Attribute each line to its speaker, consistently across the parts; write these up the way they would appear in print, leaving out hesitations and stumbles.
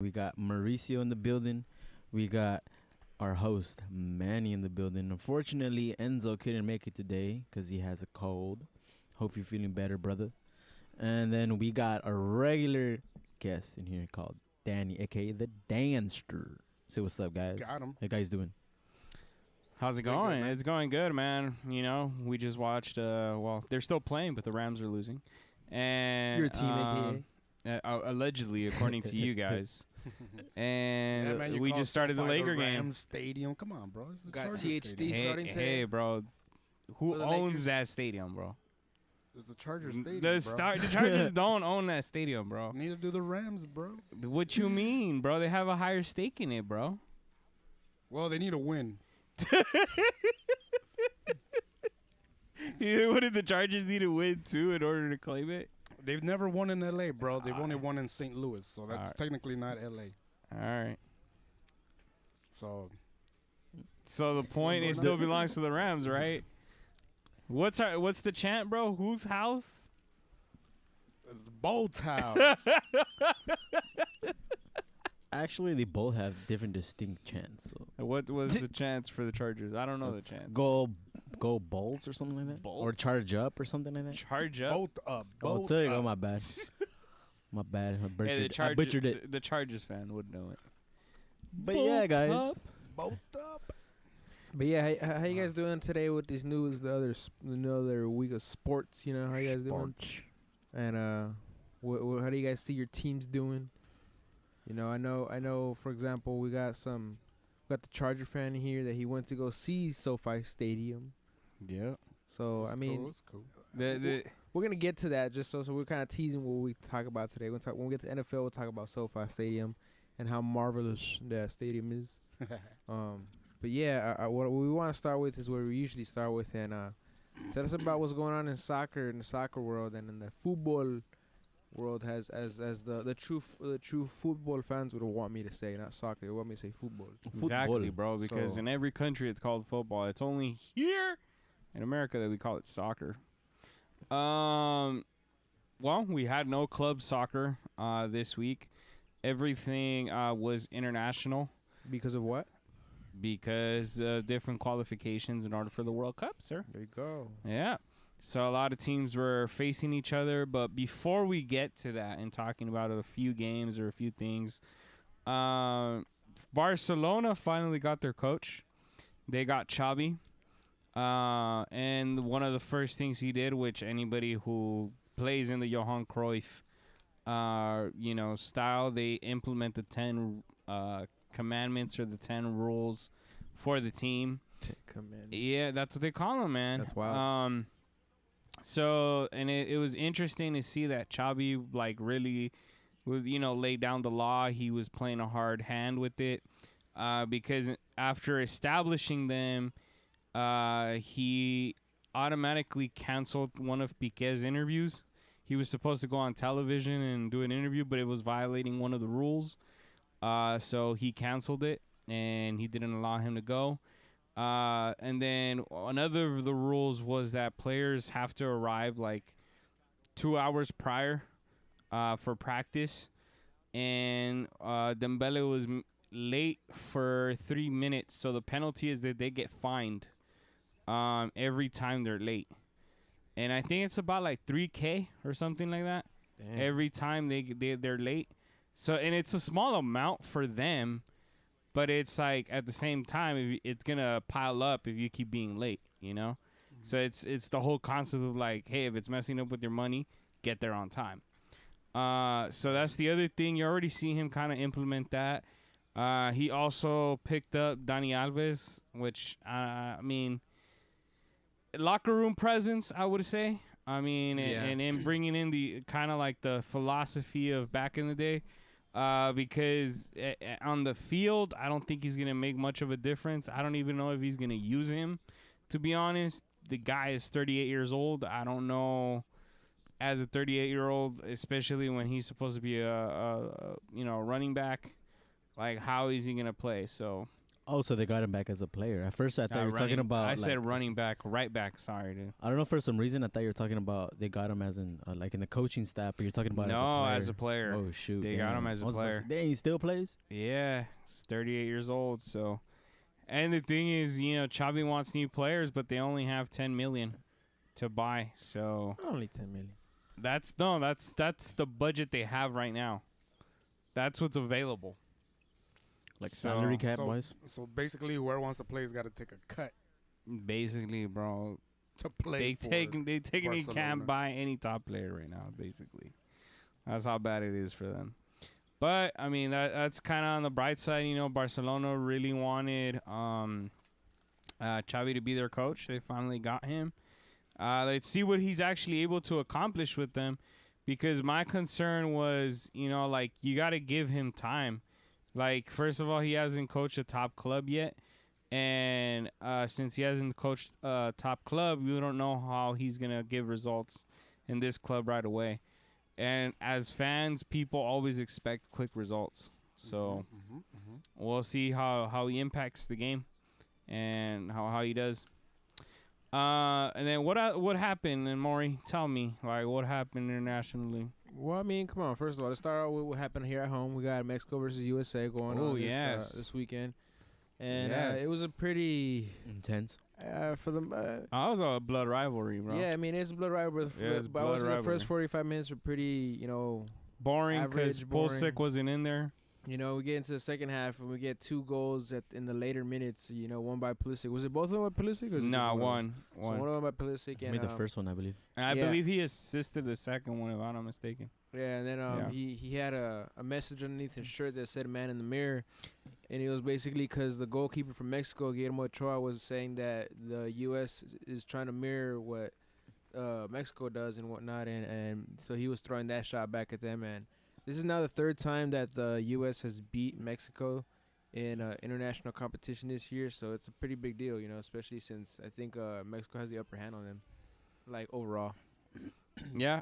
Speaker 1: We got Mauricio in the building. We got our host Manny in the building. Unfortunately, Enzo couldn't make it today because he has a cold. Hope you're feeling better, brother. And then we got a regular guest in here called Danny, aka the Danster. Say what's up, guys.
Speaker 2: Got him.
Speaker 1: How you guys doing?
Speaker 3: How's it
Speaker 2: Pretty
Speaker 3: going?
Speaker 2: good,
Speaker 3: It's going good, man. You know, we just watched. Well, they're still playing, but the Rams are losing. And
Speaker 4: You're a team,
Speaker 3: allegedly, according to you guys.
Speaker 2: Yeah,
Speaker 3: And
Speaker 2: man, you
Speaker 3: we
Speaker 2: call
Speaker 3: just started the
Speaker 2: SoFi
Speaker 3: Laker game.
Speaker 2: Rams Stadium. Come on, bro. It's the
Speaker 4: Got
Speaker 2: Chargers
Speaker 4: THD
Speaker 2: Stadium.
Speaker 4: starting
Speaker 3: Hey,
Speaker 4: today.
Speaker 3: hey, bro. Who
Speaker 4: For the
Speaker 3: owns
Speaker 4: Lakers?
Speaker 3: that stadium, bro?
Speaker 2: It's the Chargers Stadium,
Speaker 3: The
Speaker 2: bro.
Speaker 3: the Chargers don't own that stadium, bro.
Speaker 2: Neither do the Rams, bro.
Speaker 3: What you mean, bro? They have a higher stake in it, bro.
Speaker 2: Well, they need a win.
Speaker 3: What did the Chargers need to win too in order to claim it?
Speaker 2: They've never won in L.A., bro. They've only won in St. Louis, so that's
Speaker 3: Alright.
Speaker 2: technically not L.A.
Speaker 3: All right.
Speaker 2: So
Speaker 3: So the point it still belongs to the Rams, right? What's the chant, bro? Whose house?
Speaker 2: it's Bolt's house.
Speaker 1: Actually, they both have different distinct chants. So
Speaker 3: What was the chants for the Chargers? I don't know the
Speaker 1: it's
Speaker 3: chants.
Speaker 1: go Bolts or something like that, or
Speaker 3: Bolts?
Speaker 1: charge up or something like that.
Speaker 3: Charge up.
Speaker 2: Bolt up.
Speaker 1: Oh,
Speaker 2: Bolt
Speaker 1: there you go.
Speaker 2: up.
Speaker 1: My bad. My bad. I butchered,
Speaker 3: Hey,
Speaker 1: I butchered it.
Speaker 3: The Chargers fan would know it.
Speaker 1: But yeah,
Speaker 3: Bolts
Speaker 1: guys.
Speaker 3: up.
Speaker 2: Bolt up.
Speaker 4: But yeah, how you guys doing today with this news? Another week of sports. You know how you guys doing? And how do you guys see your teams doing? You know, I know. For example, we got the Charger fan here that he went to go see SoFi Stadium.
Speaker 3: Yeah.
Speaker 4: So
Speaker 2: It's
Speaker 4: I mean,
Speaker 2: cool, it's cool.
Speaker 4: we're gonna get to that so we're kind of teasing what we talk about today. When we get to NFL, we'll talk about SoFi Stadium and how marvelous that stadium is. But yeah, what we want to start with is where we usually start with, and tell us about what's going on in soccer, in the soccer world, and in the football world. As the true football fans would want me to say, not soccer. They want me to say football.
Speaker 3: Exactly, bro. Because
Speaker 4: So-
Speaker 3: in every country it's called football. It's only here in America that we call it soccer. Well, we had no club soccer this week. Everything was international
Speaker 4: Because of what?
Speaker 3: because different qualifications in order for the World Cup, sir.
Speaker 4: There you go.
Speaker 3: Yeah. So a lot of teams were facing each other. But before we get to that and talking about a few games or a few things, Barcelona finally got their coach. They got Xavi. And one of the first things he did, which anybody who plays in the Johan Cruyff style, they implement the 10 commandments or the 10 rules for the team. Yeah, that's what they call them, man.
Speaker 4: That's wild.
Speaker 3: So, and it was interesting to see that Xavi, like, really, laid down the law. He was playing a hard hand with it because after establishing them, he automatically canceled one of Piqué's interviews. He was supposed to go on television and do an interview, but it was violating one of the rules. So he canceled it, and he didn't allow him to go. And then another of the rules was that players have to arrive like 2 hours prior for practice. And Dembele was late for 3 minutes. So the penalty is that they get fined every time they're late. And I think it's about like $3,000 or something like that.
Speaker 4: Damn.
Speaker 3: Every time they're late. So, and it's a small amount for them. But it's like at the same time, it's gonna pile up if you keep being late, you know. So it's the whole concept of like, hey, if it's messing up with your money, get there on time. So that's the other thing. You already see him kind of implement that. He also picked up Dani Alves, which I mean, locker room presence, I would say. I mean,
Speaker 4: Yeah.
Speaker 3: and in bringing in the kind of like the philosophy of back in the day. Because on the field, I don't think he's going to make much of a difference. I don't even know if he's going to use him, to be honest. The guy is 38 years old. I don't know, as a 38-year-old, especially when he's supposed to be a running back, like, how is he going to play? So
Speaker 1: Oh, so they got him back as a player. At first, I thought you were talking about.
Speaker 3: I
Speaker 1: like,
Speaker 3: said running back, right back. Sorry, dude.
Speaker 1: I don't know, for some reason I thought you were talking about they got him as in like in the coaching staff, but you're talking about
Speaker 3: No,
Speaker 1: as a player.
Speaker 3: as a player.
Speaker 1: Oh shoot,
Speaker 3: They got him as a
Speaker 1: I was about to
Speaker 3: player.
Speaker 1: say, dang, he still plays.
Speaker 3: Yeah, he's 38 years old. So, and the thing is, Xavi wants new players, but they only have 10 million to buy. So
Speaker 4: Only 10 million.
Speaker 3: that's the budget they have right now. That's what's available.
Speaker 1: Like
Speaker 3: So-
Speaker 1: salary cap wise.
Speaker 2: So basically, whoever wants to play has got to take a cut
Speaker 3: Basically, bro,
Speaker 2: to play.
Speaker 3: they taking they
Speaker 2: Barcelona.
Speaker 3: can't buy any top player right now. Basically, that's how bad it is for them. But I mean, that's kind of on the bright side. Barcelona really wanted Xavi to be their coach. They finally got him. Let's see what he's actually able to accomplish with them, because my concern was, like, you got to give him time. Like, first of all, he hasn't coached a top club yet. And since he hasn't coached a top club, you don't know how he's going to give results in this club right away. And as fans, people always expect quick results. So we'll see how he impacts the game and how he does. And then what happened? And Maury, tell me, like, what happened internationally?
Speaker 4: Well, I mean, come on. First of all, let's start out with what happened here at home. We got Mexico versus USA going on this weekend. And it was a pretty
Speaker 1: Intense.
Speaker 4: for them.
Speaker 3: That was a blood rivalry, bro.
Speaker 4: Yeah, I mean, it's a blood rivalry.
Speaker 3: Yeah, it's
Speaker 4: But I
Speaker 3: blood
Speaker 4: was in the
Speaker 3: rivalry.
Speaker 4: first 45 minutes were pretty,
Speaker 3: Boring because
Speaker 4: Average, boring.
Speaker 3: Pulisic wasn't in there.
Speaker 4: we get into the second half and we get 2 goals in the later minutes. One by Pulisic. Was it both of them by Pulisic? Or was it
Speaker 3: Nah,
Speaker 4: just
Speaker 3: one.
Speaker 4: So one of them by Pulisic.
Speaker 1: He
Speaker 4: And
Speaker 1: made the first one, I believe.
Speaker 3: And I
Speaker 4: Yeah.
Speaker 3: believe he assisted the second one, if I'm not mistaken.
Speaker 4: Yeah, and then
Speaker 3: Yeah.
Speaker 4: he had a message underneath his shirt that said "Man in the Mirror," and it was basically because the goalkeeper from Mexico, Guillermo Ochoa, was saying that the U.S. is trying to mirror what Mexico does and whatnot, and so he was throwing that shot back at them. And this is now the 3rd time that the U.S. has beat Mexico in international competition this year, so it's a pretty big deal, especially since I think Mexico has the upper hand on them, like overall.
Speaker 3: Yeah.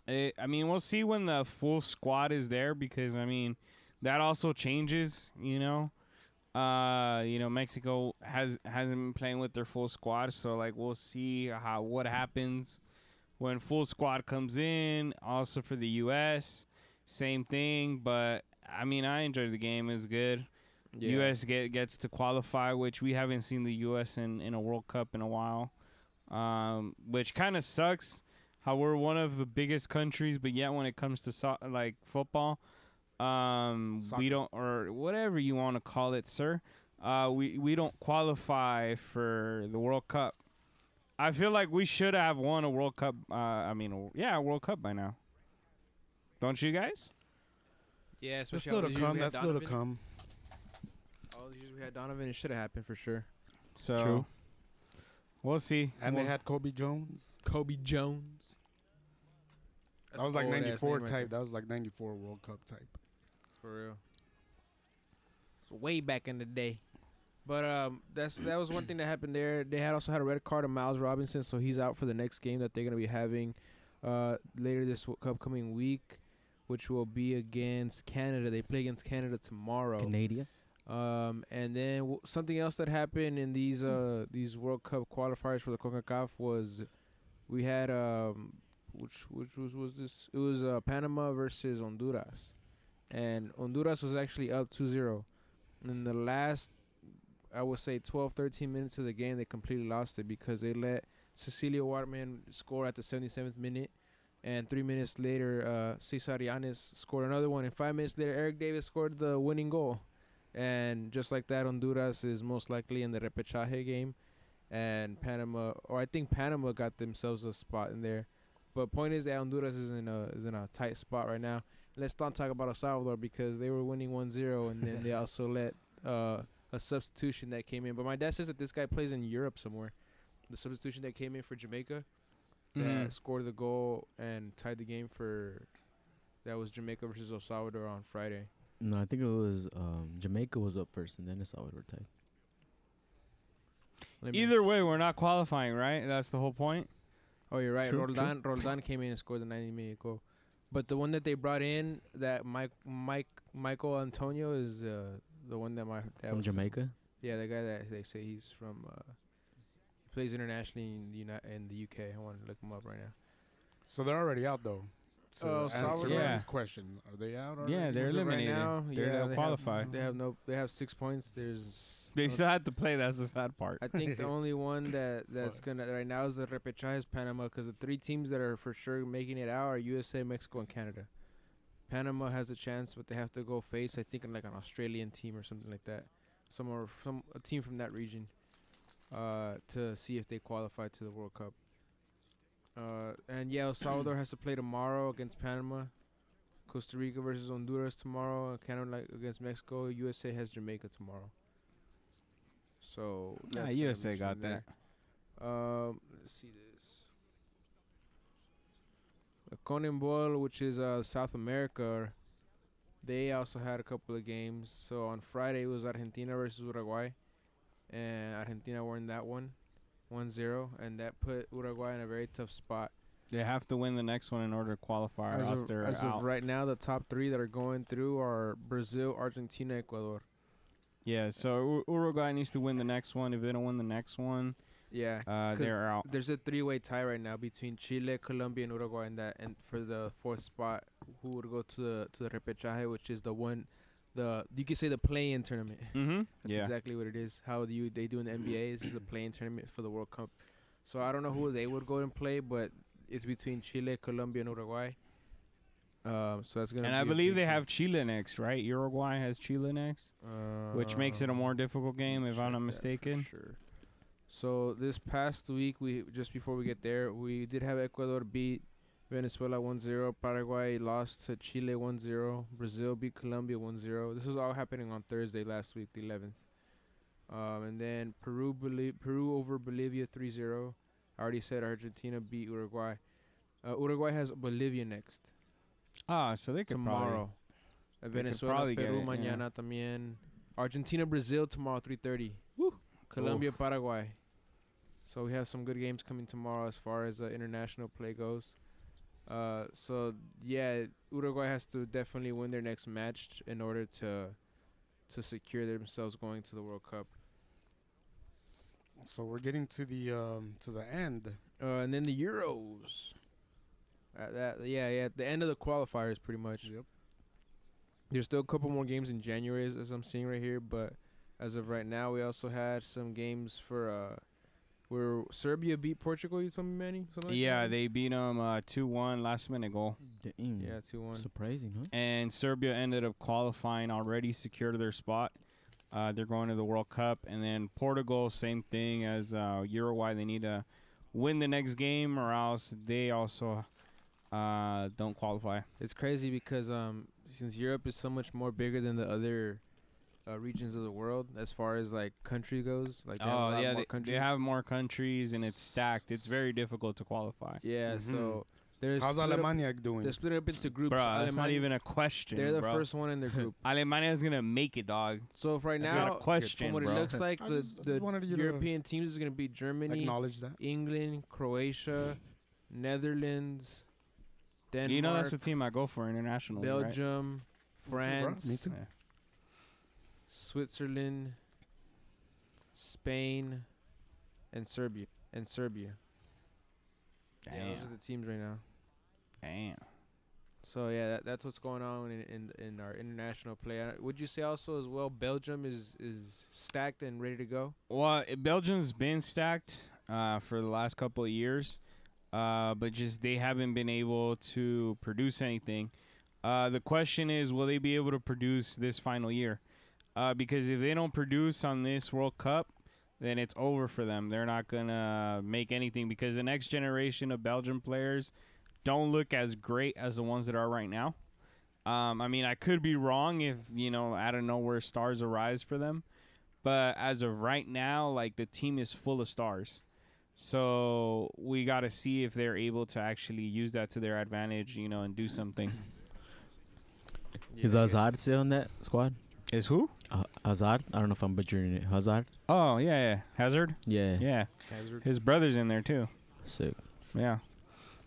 Speaker 3: I mean, we'll see when the full squad is there, because I mean, that also changes. Mexico hasn't been playing with their full squad, so like we'll see what happens when full squad comes in. Also for the U.S., same thing. But I mean, I enjoyed the game. It was good.
Speaker 4: Yeah.
Speaker 3: U.S. gets to qualify, which we haven't seen the U.S. in a World Cup in a while, which kind of sucks. How we're one of the biggest countries, but yet when it comes to football, we don't, or whatever you want to call it, sir, we don't qualify for the World Cup. I feel like we should have won a World Cup. A World Cup by now. Don't you guys?
Speaker 4: Yeah,
Speaker 2: That's
Speaker 4: especially
Speaker 2: still
Speaker 4: all
Speaker 2: to
Speaker 4: these years
Speaker 2: come.
Speaker 4: we had
Speaker 2: That's still to
Speaker 4: Donovan.
Speaker 2: come.
Speaker 4: All these years we had Donovan, it should have happened for sure.
Speaker 3: So
Speaker 1: True.
Speaker 3: We'll see.
Speaker 2: And they had Kobe Jones.
Speaker 4: Kobe Jones.
Speaker 2: That was like
Speaker 4: old-ass
Speaker 2: 94
Speaker 4: name right
Speaker 2: type.
Speaker 4: there.
Speaker 2: That was like 94 World Cup type.
Speaker 4: For real. It's way back in the day. But that was one thing that happened there. They also had a red card on Miles Robinson, so he's out for the next game that they're going to be having later this upcoming week, which will be against Canada. They play against Canada tomorrow.
Speaker 1: Canada.
Speaker 4: And then something else that happened in these World Cup qualifiers for the Concacaf was we had which was this? It was Panama versus Honduras, and Honduras was actually up 2-0. In the last, I would say 12, 13 minutes of the game, they completely lost it because they let Cecilio Waterman score at the 77th minute, and 3 minutes later, Cesar Yanes scored another one, and 5 minutes later, Eric Davis scored the winning goal. And just like that, Honduras is most likely in the repechaje game, and I think Panama got themselves a spot in there. But point is that Honduras is in a tight spot right now. Let's not talk about El Salvador because they were winning 1-0, and then they also let a substitution that came in. But my dad says that this guy plays in Europe somewhere. The substitution that came in for Jamaica that scored the goal and tied the game that was Jamaica versus El Salvador on Friday.
Speaker 1: No, I think it was Jamaica was up first, and then El Salvador tied.
Speaker 3: Either way, we're not qualifying, right? That's the whole point.
Speaker 4: Oh, you're right.
Speaker 1: True,
Speaker 4: Roldan came in and scored the 90-minute goal. But the one that they brought in, that Michael Antonio, is the one that my dad
Speaker 1: From
Speaker 4: was
Speaker 1: Jamaica.
Speaker 4: Yeah, the guy that they say he's from plays internationally in the UK. I want to look him up right now.
Speaker 2: So they're already out though.
Speaker 4: Oh,
Speaker 2: answer
Speaker 4: Salvador.
Speaker 3: Yeah.
Speaker 2: Brady's question. Are they out already?
Speaker 3: Yeah, they're
Speaker 4: As of
Speaker 3: eliminated.
Speaker 4: right now.
Speaker 3: They'll
Speaker 4: they
Speaker 3: qualify.
Speaker 4: They have 6 points. There's
Speaker 3: They still have to play. That's the sad part.
Speaker 4: I think the only one that's gonna right now is the repechaje is Panama, because the 3 teams that are for sure making it out are USA, Mexico, and Canada. Panama has a chance, but they have to go face, I think, like an Australian team or something like that, a team from that region, to see if they qualify to the World Cup. And El Salvador has to play tomorrow against Panama. Costa Rica versus Honduras tomorrow. Canada against Mexico. USA has Jamaica tomorrow. So that's gonna
Speaker 3: USA
Speaker 4: be
Speaker 3: got
Speaker 4: something
Speaker 3: that.
Speaker 4: there. Let's see this. The Conembol, which is South America, they also had a couple of games. So on Friday it was Argentina versus Uruguay, and Argentina won that one, 1-0, and that put Uruguay in a very tough spot.
Speaker 3: They have to win the next one in order to qualify. Or else they're
Speaker 4: As
Speaker 3: out.
Speaker 4: of right now, the top 3 that are going through are Brazil, Argentina, Ecuador.
Speaker 3: Yeah, so Uruguay needs to win the next one. If they don't win the next one,
Speaker 4: Yeah,
Speaker 3: they're out.
Speaker 4: There's a 3-way tie right now between Chile, Colombia, and Uruguay, and for the 4th spot, who would go to the repechaje, which is you could say the play-in tournament.
Speaker 3: Mm-hmm.
Speaker 4: That's
Speaker 3: Yeah.
Speaker 4: exactly what it is. How they do in the NBA. This is a play-in tournament for the World Cup. So I don't know who they would go and play, but it's between Chile, Colombia, and Uruguay. So that's gonna.
Speaker 3: And
Speaker 4: be
Speaker 3: I
Speaker 4: a
Speaker 3: believe
Speaker 4: big
Speaker 3: they
Speaker 4: game.
Speaker 3: have Chile next, right? Uruguay has Chile next, which makes it a more difficult game, if I'm not
Speaker 4: check that for
Speaker 3: mistaken.
Speaker 4: Sure. So this past week, just before we get there, we did have Ecuador beat Venezuela 1-0. Paraguay lost to Chile 1-0. Brazil beat Colombia 1-0. This was all happening on Thursday last week, the 11th. And then Peru over Bolivia 3-0. I already said Argentina beat Uruguay. Uruguay has Bolivia next
Speaker 3: So they could
Speaker 4: tomorrow. Venezuela,
Speaker 3: probably get
Speaker 4: Peru
Speaker 3: it, yeah.
Speaker 4: mañana también. Argentina, Brazil tomorrow 3:30. Colombia, Paraguay. So we have some good games coming tomorrow as far as international play goes. So yeah, Uruguay has to definitely win their next match in order to secure themselves going to the World Cup.
Speaker 2: So we're getting to the end.
Speaker 4: And then the Euros. The end of the qualifiers pretty much.
Speaker 2: Yep.
Speaker 4: There's still a couple more games in January as I'm seeing right here, but as of right now, we also had some games for where Serbia beat Portugal. You told me, Manny? Something like
Speaker 3: Yeah,
Speaker 4: that?
Speaker 3: they beat them 2-1 last minute goal.
Speaker 1: Damn.
Speaker 4: Yeah, 2-1.
Speaker 1: Surprising, huh?
Speaker 3: And Serbia ended up qualifying already, secured their spot. They're going to the World Cup. And then Portugal, same thing as Uruguay. They need to win the next game or else they also don't qualify.
Speaker 4: It's crazy because since Europe is so much more bigger than the other regions of the world as far as like country goes, like they have a lot more
Speaker 3: they
Speaker 4: countries.
Speaker 3: have more countries and it's stacked. It's very difficult to qualify.
Speaker 4: Yeah,
Speaker 2: Mhm.
Speaker 4: so there's
Speaker 2: How's Alemania doing?
Speaker 4: They're split up into groups.
Speaker 3: Bro, that's not
Speaker 4: Alemania-
Speaker 3: even a question,
Speaker 4: They're the
Speaker 3: bro.
Speaker 4: first one in their group.
Speaker 3: Alemania is going to make it, dog.
Speaker 4: So if right
Speaker 3: That's
Speaker 4: now,
Speaker 3: not a question,
Speaker 4: from what
Speaker 3: bro.
Speaker 4: it looks like,
Speaker 2: I
Speaker 4: the
Speaker 2: just wanted you to
Speaker 4: European teams is going to be Germany,
Speaker 2: Acknowledge that.
Speaker 4: England, Croatia, Netherlands, Denmark,
Speaker 3: You know that's the team I go for internationally, right?
Speaker 4: Belgium, France,
Speaker 2: Me too.
Speaker 3: Yeah.
Speaker 4: Switzerland, Spain, and Serbia. Yeah, those are the teams right now.
Speaker 3: Damn.
Speaker 4: So yeah, that's what's going on in our international play. Would you say also as well Belgium is stacked and ready to go?
Speaker 3: Well, Belgium's been stacked for the last couple of years, but just they haven't been able to produce anything. The question is, will they be able to produce this final year? Because if they don't produce on this World Cup, then it's over for them. They're not going to make anything because the next generation of Belgian players don't look as great as the ones that are right now. I mean, I could be wrong if, out of nowhere stars arise for them. But as of right now, like, the team is full of stars. So we got to see if they're able to actually use that to their advantage, and do something.
Speaker 1: Is Hazard still on that squad?
Speaker 3: Is who?
Speaker 1: Hazard? I don't know if I'm butchering it. Hazard?
Speaker 3: Oh, yeah. Hazard?
Speaker 1: Yeah.
Speaker 3: Yeah.
Speaker 4: Hazard.
Speaker 3: His brother's in there, too.
Speaker 1: Sick.
Speaker 3: Yeah.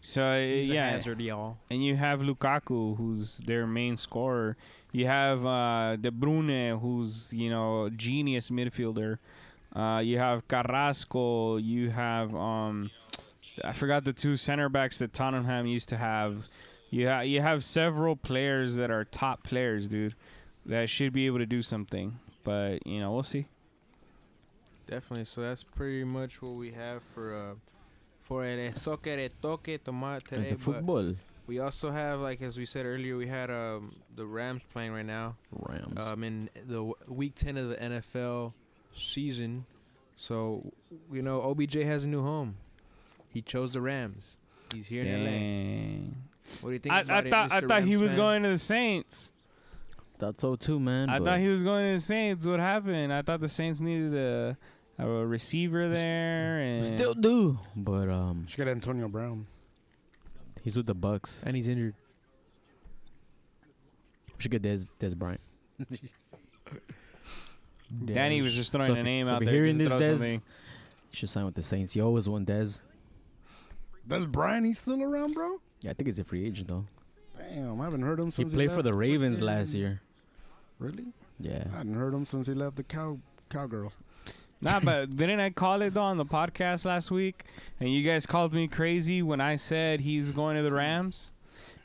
Speaker 3: So
Speaker 4: He's a
Speaker 3: yeah,
Speaker 4: hazard, y'all.
Speaker 3: and you have Lukaku, who's their main scorer. You have De Bruyne, who's genius midfielder. You have Carrasco. You have I forgot the two center backs that Tottenham used to have. You have several players that are top players, dude, that should be able to do something. But we'll see.
Speaker 4: Definitely. So that's pretty much what we have for El Soccer de Toque Tomate today.
Speaker 1: And the football.
Speaker 4: We also have, like as we said earlier, we had the Rams playing right now.
Speaker 1: Rams.
Speaker 4: In the week 10 of the NFL season. So OBJ has a new home. He chose the Rams. He's here in LA. What do you think?
Speaker 3: I thought he was going to the Saints.
Speaker 1: Thought so too, man.
Speaker 3: I thought he was going to the Saints. What happened? I thought the Saints needed a receiver there, and
Speaker 1: still do, but
Speaker 2: Should get Antonio Brown.
Speaker 1: he's with the Bucks.
Speaker 4: And he's injured.
Speaker 1: We should get Des Bryant.
Speaker 3: Danny was just throwing a name out there.
Speaker 1: Hearing
Speaker 3: Just
Speaker 1: this,
Speaker 3: throw
Speaker 1: Des,
Speaker 3: something.
Speaker 1: you should sign with the Saints. You always want Des.
Speaker 2: That's Brian. He's still around, bro.
Speaker 1: Yeah, I think he's a free agent though.
Speaker 2: Damn, I haven't heard him
Speaker 1: He
Speaker 2: since
Speaker 1: played for
Speaker 2: left
Speaker 1: the Ravens
Speaker 2: freaking-
Speaker 1: last year.
Speaker 2: Really?
Speaker 1: Yeah.
Speaker 2: I hadn't heard him since he left the Cowgirls.
Speaker 3: Nah, but didn't I call it though on the podcast last week? And you guys called me crazy when I said he's going to the Rams.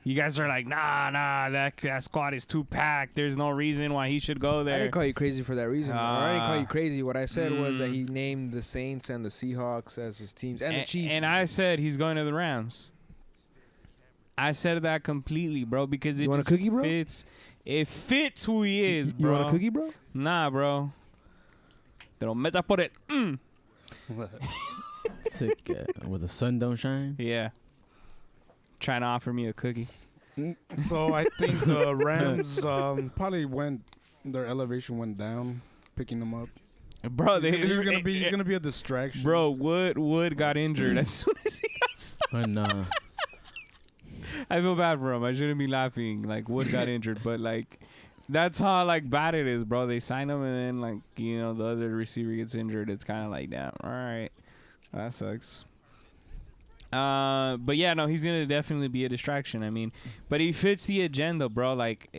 Speaker 3: You guys are like, nah, that squad is too packed. There's no reason why he should go
Speaker 4: I
Speaker 3: there.
Speaker 4: didn't call you crazy for that reason. I didn't call you
Speaker 3: Ah.
Speaker 4: crazy. What I said was that he named the Saints and the Seahawks as his teams and the Chiefs.
Speaker 3: And I said he's going to the Rams. I said that completely, bro, because it
Speaker 4: You want a
Speaker 3: just
Speaker 4: cookie, bro?
Speaker 3: fits. It fits who he is,
Speaker 4: You
Speaker 3: bro.
Speaker 4: want a cookie, bro?
Speaker 3: Nah, bro. Te lo meta por el.
Speaker 1: Sick. Where the sun don't shine.
Speaker 3: Yeah. Trying to offer me a cookie.
Speaker 2: So I think the Rams probably their elevation went down, picking them up.
Speaker 3: Bro,
Speaker 2: He's gonna be a distraction.
Speaker 3: Bro, Wood got injured as soon as he got signed.
Speaker 1: And
Speaker 3: I feel bad for him. I shouldn't be laughing. Like, Wood got injured, but like, that's how like bad it is, bro. They sign him, and then like the other receiver gets injured. It's kind of like, damn, all right, that sucks. But yeah, no, he's gonna definitely be a distraction. I mean, but he fits the agenda, bro. Like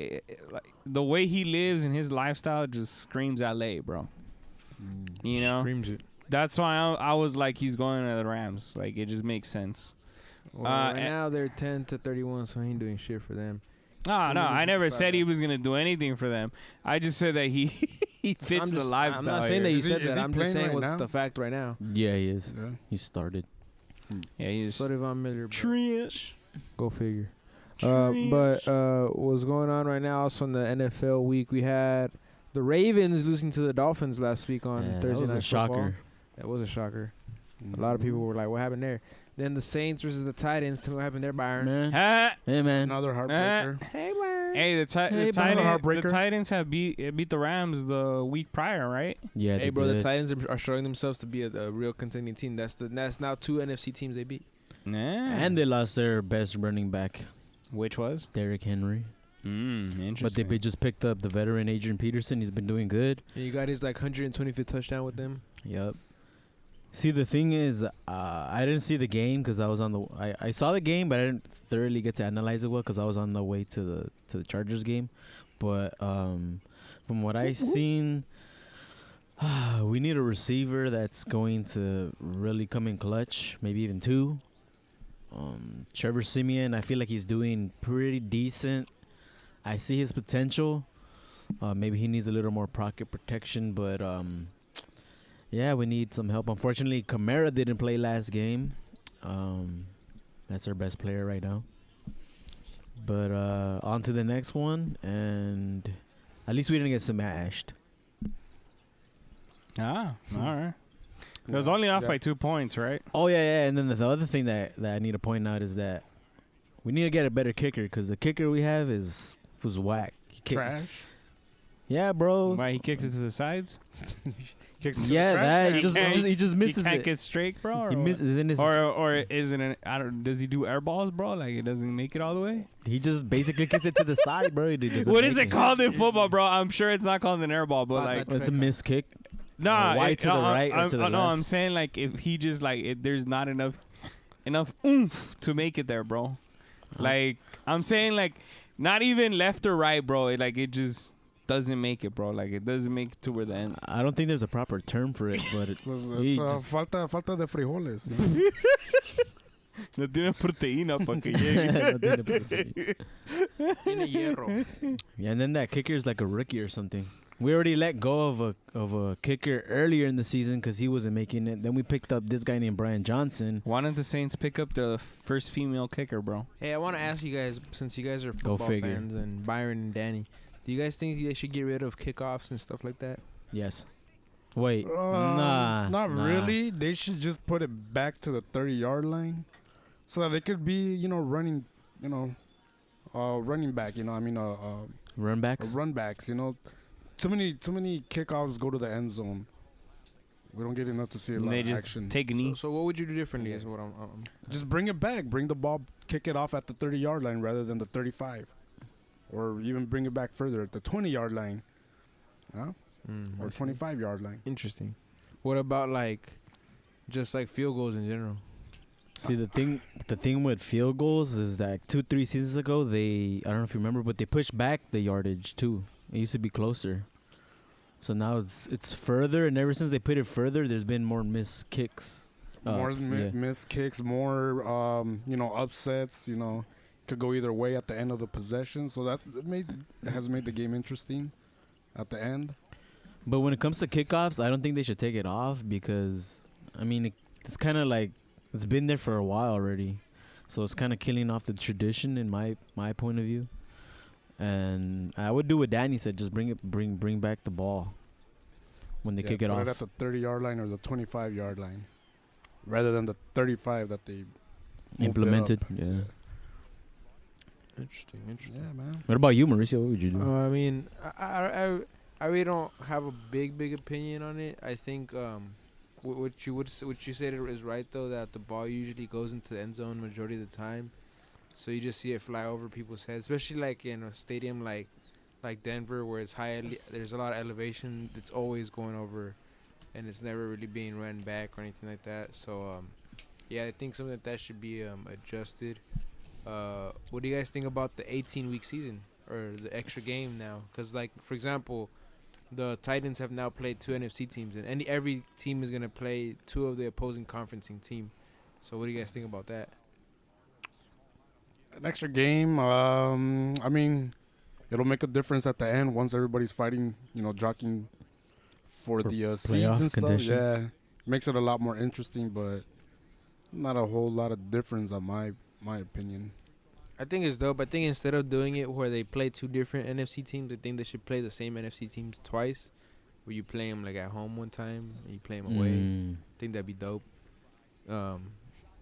Speaker 3: the way he lives and his lifestyle just screams LA, bro.
Speaker 4: Screams it.
Speaker 3: That's why I was like, he's going to the Rams. Like, it just makes sense.
Speaker 4: Well, right now they're 10-31, so he ain't doing shit for them.
Speaker 3: No, I never said he was gonna do anything for them. I just said that he fits the lifestyle.
Speaker 4: I'm not saying that
Speaker 3: here.
Speaker 4: you said
Speaker 2: Is
Speaker 4: that.
Speaker 2: he
Speaker 4: I'm just
Speaker 2: playing
Speaker 4: saying
Speaker 2: right
Speaker 4: what's
Speaker 2: now?
Speaker 4: the fact right now.
Speaker 1: yeah, he is.
Speaker 2: Yeah.
Speaker 1: He started.
Speaker 3: Yeah, he's
Speaker 4: So did Von Miller. bro.
Speaker 3: Trench.
Speaker 4: Go figure. But what's going on right now? Also in the NFL week, we had the Ravens losing to the Dolphins last week on
Speaker 1: Yeah,
Speaker 4: Thursday
Speaker 1: that was
Speaker 4: Night
Speaker 1: a
Speaker 4: Football.
Speaker 1: shocker.
Speaker 4: That was a shocker. A lot of people were like, "What happened there?" Then the Saints versus the Titans. Tell me what happened there, Byron.
Speaker 1: Man.
Speaker 3: Ha!
Speaker 1: Hey, man.
Speaker 2: Another heartbreaker.
Speaker 4: Hey, Byron.
Speaker 3: Hey, the
Speaker 1: Hey,
Speaker 2: heartbreaker.
Speaker 3: Titans have beat the Rams the week prior, right?
Speaker 1: Yeah,
Speaker 4: Hey,
Speaker 1: they
Speaker 4: bro, the
Speaker 1: did.
Speaker 4: Titans are showing themselves to be a real contending team. That's now 2 NFC teams they beat.
Speaker 3: Nah.
Speaker 1: And they lost their best running back,
Speaker 3: which was?
Speaker 1: Derrick Henry.
Speaker 3: Interesting.
Speaker 1: But they just picked up the veteran Adrian Peterson. He's been doing good.
Speaker 4: And you got his like 125th touchdown with them.
Speaker 1: Yep. See, the thing is, I didn't see the game because I was on the. I saw the game, but I didn't thoroughly get to analyze it well because I was on the way to the Chargers game. But from what I seen, we need a receiver that's going to really come in clutch, maybe even 2. Trevor Siemian, I feel like he's doing pretty decent. I see his potential. Maybe he needs a little more pocket protection, but yeah, we need some help. Unfortunately, Kamara didn't play last game. That's our best player right now. But on to the next one, and at least we didn't get smashed.
Speaker 3: all right. It was only off by 2 points, right?
Speaker 1: Oh, yeah. And then the other thing that I need to point out is that we need to get a better kicker because the kicker we have was whack.
Speaker 2: Trash.
Speaker 1: Yeah, bro.
Speaker 3: Why he kicks it to the sides?
Speaker 2: Kicks it to the
Speaker 1: Yeah,
Speaker 2: trash
Speaker 1: that
Speaker 2: can.
Speaker 1: he just misses
Speaker 3: He can't
Speaker 1: it.
Speaker 3: get straight, bro. Or
Speaker 1: He misses in his.
Speaker 3: Or isn't it? Does he do air balls, bro? Like it doesn't make it all the way.
Speaker 1: He just basically kicks it to the side, bro.
Speaker 3: What is it called in football, bro? I'm sure it's not called an air ball, but like
Speaker 1: It's a missed kick.
Speaker 3: nah.
Speaker 1: wide to the right or
Speaker 3: I'm,
Speaker 1: to the
Speaker 3: no,
Speaker 1: left?
Speaker 3: I'm saying like if he just like if there's not enough enough oomph to make it there, bro. Like I'm saying, like not even left or right, bro. It just doesn't make it, bro. Like it doesn't make it to where the end.
Speaker 1: I don't think there's a proper term for it, but
Speaker 2: falta de frijoles.
Speaker 3: No tiene proteína para que llegue.
Speaker 4: Tiene hierro.
Speaker 1: Yeah, and then that kicker is like a rookie or something. We already let go of a kicker earlier in the season because he wasn't making it. Then we picked up this guy named Brian Johnson.
Speaker 3: Why didn't the Saints pick up the first female kicker, bro?
Speaker 4: Hey, I want to ask you guys, since you guys are football
Speaker 1: figure.
Speaker 4: fans and Byron and Danny, do you guys think they should get rid of kickoffs and stuff like that?
Speaker 1: Yes. Wait.
Speaker 2: Not really. They should just put it back to the 30-yard line so that they could be, running, running back,
Speaker 1: Run backs?
Speaker 2: run backs, Too many kickoffs go to the end zone. We don't get enough to see a lot
Speaker 3: They
Speaker 2: of
Speaker 3: just
Speaker 2: action.
Speaker 3: take a knee.
Speaker 4: So what would you do differently? Is what I'm
Speaker 2: Just bring it back. Bring the ball, kick it off at the 30-yard line rather than the 35. Or even bring it back further at the 20-yard line. Huh? Or 25-yard line.
Speaker 4: Interesting. What about just field goals in general?
Speaker 1: See, the thing with field goals is that 2-3 seasons ago, I don't know if you remember, but they pushed back the yardage too. It used to be closer. So now it's further, and ever since they put it further, there's been more missed kicks.
Speaker 2: More missed kicks, more upsets. Could go either way at the end of the possession. So it has made the game interesting at the end.
Speaker 1: But when it comes to kickoffs, I don't think they should take it off because, it's kind of like it's been there for a while already. So it's kind of killing off the tradition in my point of view. And I would do what Danny said, just bring back the ball when they kick it off.
Speaker 2: Put it at the 30-yard line or the 25-yard line rather than the 35 that they
Speaker 1: implemented. Yeah.
Speaker 4: Interesting.
Speaker 2: Yeah, man.
Speaker 1: What about you, Mauricio? What would you do?
Speaker 4: I really don't have a big opinion on it. I think what you said is right though, that the ball usually goes into the end zone majority of the time. So you just see it fly over people's heads, especially in a stadium like Denver, where it's high. There's a lot of elevation. It's always going over, and it's never really being run back or anything like that. So, I think something like that should be adjusted. What do you guys think about the 18-week season or the extra game now? Because, for example, the Titans have now played 2 NFC teams, and every team is gonna play 2 of the opposing conferencing team. So, what do you guys think about that?
Speaker 2: An extra game, it'll make a difference at the end once everybody's fighting, jockeying for the seeds and stuff.
Speaker 1: Condition.
Speaker 2: Yeah, makes it a lot more interesting, but not a whole lot of difference on my opinion.
Speaker 4: I think it's dope. I think instead of doing it where they play 2 different NFC teams, I think they should play the same NFC teams twice, where you play them at home one time and you play them away. I think that'd be dope.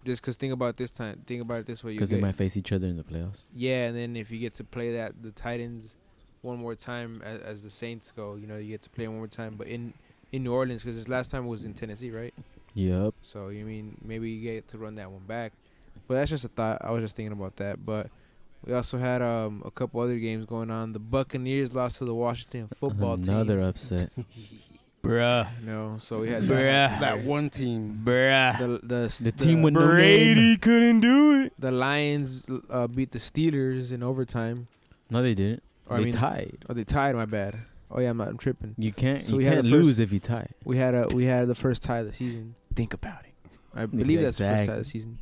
Speaker 4: Just because think about it this way.
Speaker 1: Because they might face each other in the playoffs.
Speaker 4: Yeah, and then if you get to play the Titans one more time as the Saints go, you get to play one more time. But in New Orleans, because this last time was in Tennessee, right?
Speaker 1: Yep.
Speaker 4: So, maybe you get to run that one back. But that's just a thought. I was just thinking about that. But we also had a couple other games going on. The Buccaneers lost to the Washington football team.
Speaker 1: Another upset.
Speaker 3: Bruh.
Speaker 4: No, so we had
Speaker 2: That one team.
Speaker 3: Bruh.
Speaker 1: The team with no
Speaker 3: Brady
Speaker 1: name.
Speaker 3: couldn't do it.
Speaker 4: The Lions beat the Steelers in overtime.
Speaker 1: No, they didn't. They tied.
Speaker 4: Oh, they tied. My bad. Oh yeah, I'm tripping.
Speaker 1: You can't.
Speaker 4: So
Speaker 1: you
Speaker 4: we had
Speaker 1: can't
Speaker 4: the first-
Speaker 1: lose if you tie.
Speaker 4: We had the first tie of the season.
Speaker 3: Think about it.
Speaker 4: I believe that's the first tie
Speaker 1: Exactly.
Speaker 4: of the season.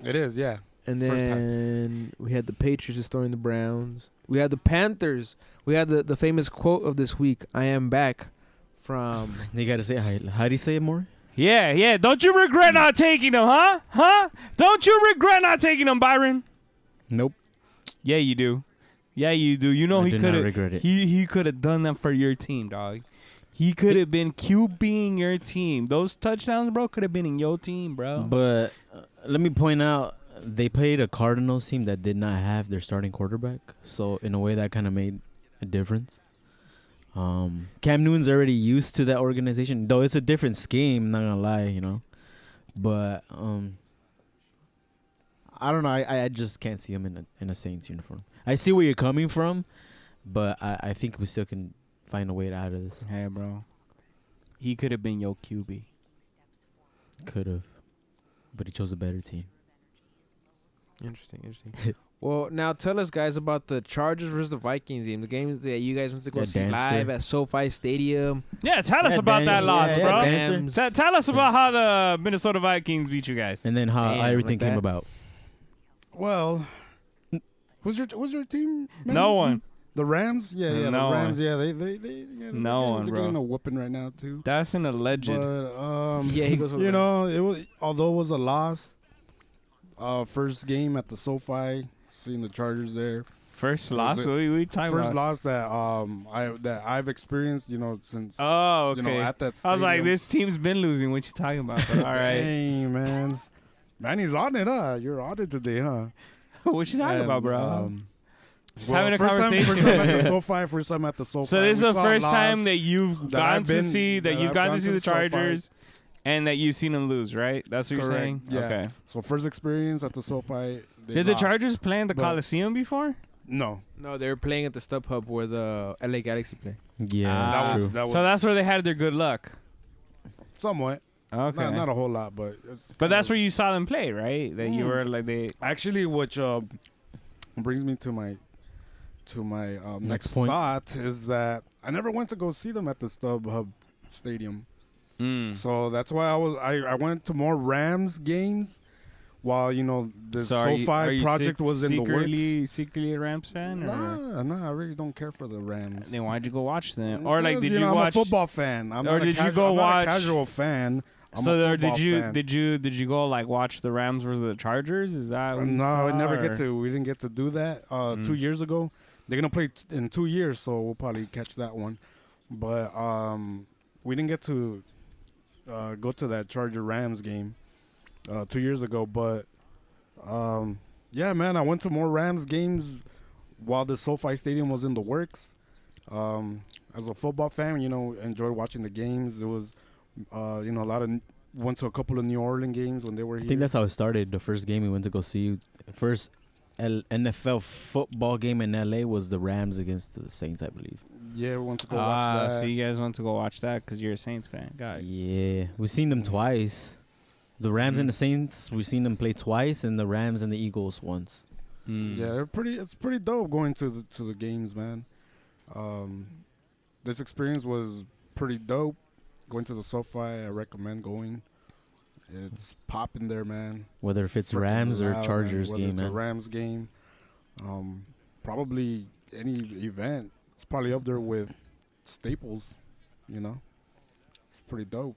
Speaker 2: It is, yeah.
Speaker 4: And
Speaker 2: First time.
Speaker 4: then we had the Patriots destroying the Browns. We had the Panthers. We had the famous quote of this week, "I am back," from
Speaker 1: You gotta say how do you say it more?
Speaker 3: Yeah. Don't you regret not taking him, huh? Huh? Don't you regret not taking him, Byron?
Speaker 1: Nope.
Speaker 3: Yeah, you do. Yeah, you do. You know
Speaker 1: I
Speaker 3: he
Speaker 1: do
Speaker 3: could
Speaker 1: not
Speaker 3: have.
Speaker 1: regret it.
Speaker 3: He could have done that for your team, dog. He could have been QBing your team. Those touchdowns, bro, could have been in your team, bro.
Speaker 1: But let me point out, they played a Cardinals team that did not have their starting quarterback. So in a way, that kind of made a difference. Cam Newton's already used to that organization, though it's a different scheme. Not gonna lie, But I don't know. I just can't see him in a Saints uniform. I see where you're coming from, but I think we still can find a way out of this.
Speaker 3: Hey, bro. He could have been your QB.
Speaker 1: Could have, but he chose a better team.
Speaker 4: Interesting. Well, now tell us, guys, about the Chargers versus the Vikings game. The games that you guys went to go see live at SoFi Stadium.
Speaker 3: Yeah, tell us about that loss, bro. Tell us about how the Minnesota Vikings beat you guys.
Speaker 1: And then how everything came about.
Speaker 2: Well, who's your team? Man?
Speaker 3: No one.
Speaker 2: The Rams? Yeah,
Speaker 3: No
Speaker 2: the Rams.
Speaker 3: one.
Speaker 2: Yeah, they
Speaker 3: No one,
Speaker 2: they're
Speaker 3: bro.
Speaker 2: getting a whooping right now too.
Speaker 3: That's an alleged.
Speaker 2: But,
Speaker 4: Yeah, he goes.
Speaker 2: you know, it was although it was a loss. First game at the SoFi, seeing the Chargers there.
Speaker 3: First loss? What are we talking
Speaker 2: First
Speaker 3: about?
Speaker 2: loss that I've experienced, you know, since
Speaker 3: Oh, okay.
Speaker 2: you know, at that
Speaker 3: I was like,
Speaker 2: stadium.
Speaker 3: this team's been losing. What you talking about? But all right.
Speaker 2: Dang, man. Manny's on it, huh? You're on it today, huh?
Speaker 3: What you talking about, bro? Just having a
Speaker 2: first
Speaker 3: conversation.
Speaker 2: First time at the SoFi. First time at the SoFi.
Speaker 3: So this is
Speaker 2: We
Speaker 3: the
Speaker 2: saw
Speaker 3: first
Speaker 2: loss.
Speaker 3: time that you've gone to see
Speaker 2: that
Speaker 3: you've
Speaker 2: I've
Speaker 3: gone to
Speaker 2: gone
Speaker 3: see
Speaker 2: to
Speaker 3: the
Speaker 2: the SoFi.
Speaker 3: Chargers, and that you've seen them lose, right? That's what you're
Speaker 2: Correct,
Speaker 3: saying.
Speaker 2: yeah.
Speaker 3: Okay.
Speaker 2: So first experience at the SoFi. they
Speaker 3: Did the
Speaker 2: lost.
Speaker 3: Chargers play in the
Speaker 2: but-
Speaker 3: Coliseum before?
Speaker 2: No.
Speaker 4: No, they were playing at the StubHub where the LA Galaxy play.
Speaker 1: Yeah,
Speaker 3: Ah.
Speaker 1: that's true.
Speaker 2: That was
Speaker 3: So that's where they had their good luck.
Speaker 2: somewhat.
Speaker 3: Okay.
Speaker 2: Not a whole lot, but it's
Speaker 3: But that's
Speaker 2: kinda-
Speaker 3: where you saw them play, right? That you
Speaker 2: Mm.
Speaker 3: were like they.
Speaker 2: actually, which brings me to my next
Speaker 1: point.
Speaker 2: thought is that I never went to go see them at the StubHub Stadium.
Speaker 3: Mm.
Speaker 2: So that's why I went to more Rams games, while you know the
Speaker 3: So are
Speaker 2: SoFi
Speaker 3: you
Speaker 2: project was in the works.
Speaker 3: Secretly a Rams fan? Or?
Speaker 2: Nah, I really don't care for the Rams.
Speaker 3: Then why'd you go watch them? Or like,
Speaker 2: Because,
Speaker 3: did you
Speaker 2: know,
Speaker 3: watch?
Speaker 2: I'm a football fan. I'm
Speaker 3: or
Speaker 2: not a
Speaker 3: did you
Speaker 2: casual,
Speaker 3: go
Speaker 2: I'm not
Speaker 3: watch-
Speaker 2: a casual fan. I'm
Speaker 3: So
Speaker 2: a
Speaker 3: there,
Speaker 2: football fan.
Speaker 3: did you go like watch the Rams versus the Chargers? Is that what you
Speaker 2: No,
Speaker 3: saw,
Speaker 2: we never
Speaker 3: or?
Speaker 2: get to. We didn't get to do that. 2 years ago, they're gonna play in 2 years, so we'll probably catch that one. But we didn't get to go to that Charger Rams game 2 years ago. But yeah, man, I went to more Rams games while the SoFi Stadium was in the works. As a football fan, you know, enjoyed watching the games. There was, you know, went to a couple of New Orleans games when they were here.
Speaker 1: I think that's how it started. The first game we went to go see, first NFL football game in LA was the Rams against the Saints, I believe.
Speaker 2: Yeah, we went to go watch that.
Speaker 3: So you guys went to go watch that because you're a Saints fan. Got it.
Speaker 1: Yeah, we've seen them twice. The Rams and the Saints, we've seen them play twice, and the Rams and the Eagles once.
Speaker 2: Yeah, they're pretty. It's pretty dope going to the games, man. This experience was pretty dope. Going to the SoFi, I recommend going. It's popping there, man.
Speaker 1: Whether if it's
Speaker 2: Freaking
Speaker 1: Rams or
Speaker 2: loud,
Speaker 1: Chargers
Speaker 2: whether
Speaker 1: game,
Speaker 2: it's
Speaker 1: man.
Speaker 2: a Rams game, probably any event. It's probably up there with Staples. You know, it's pretty dope.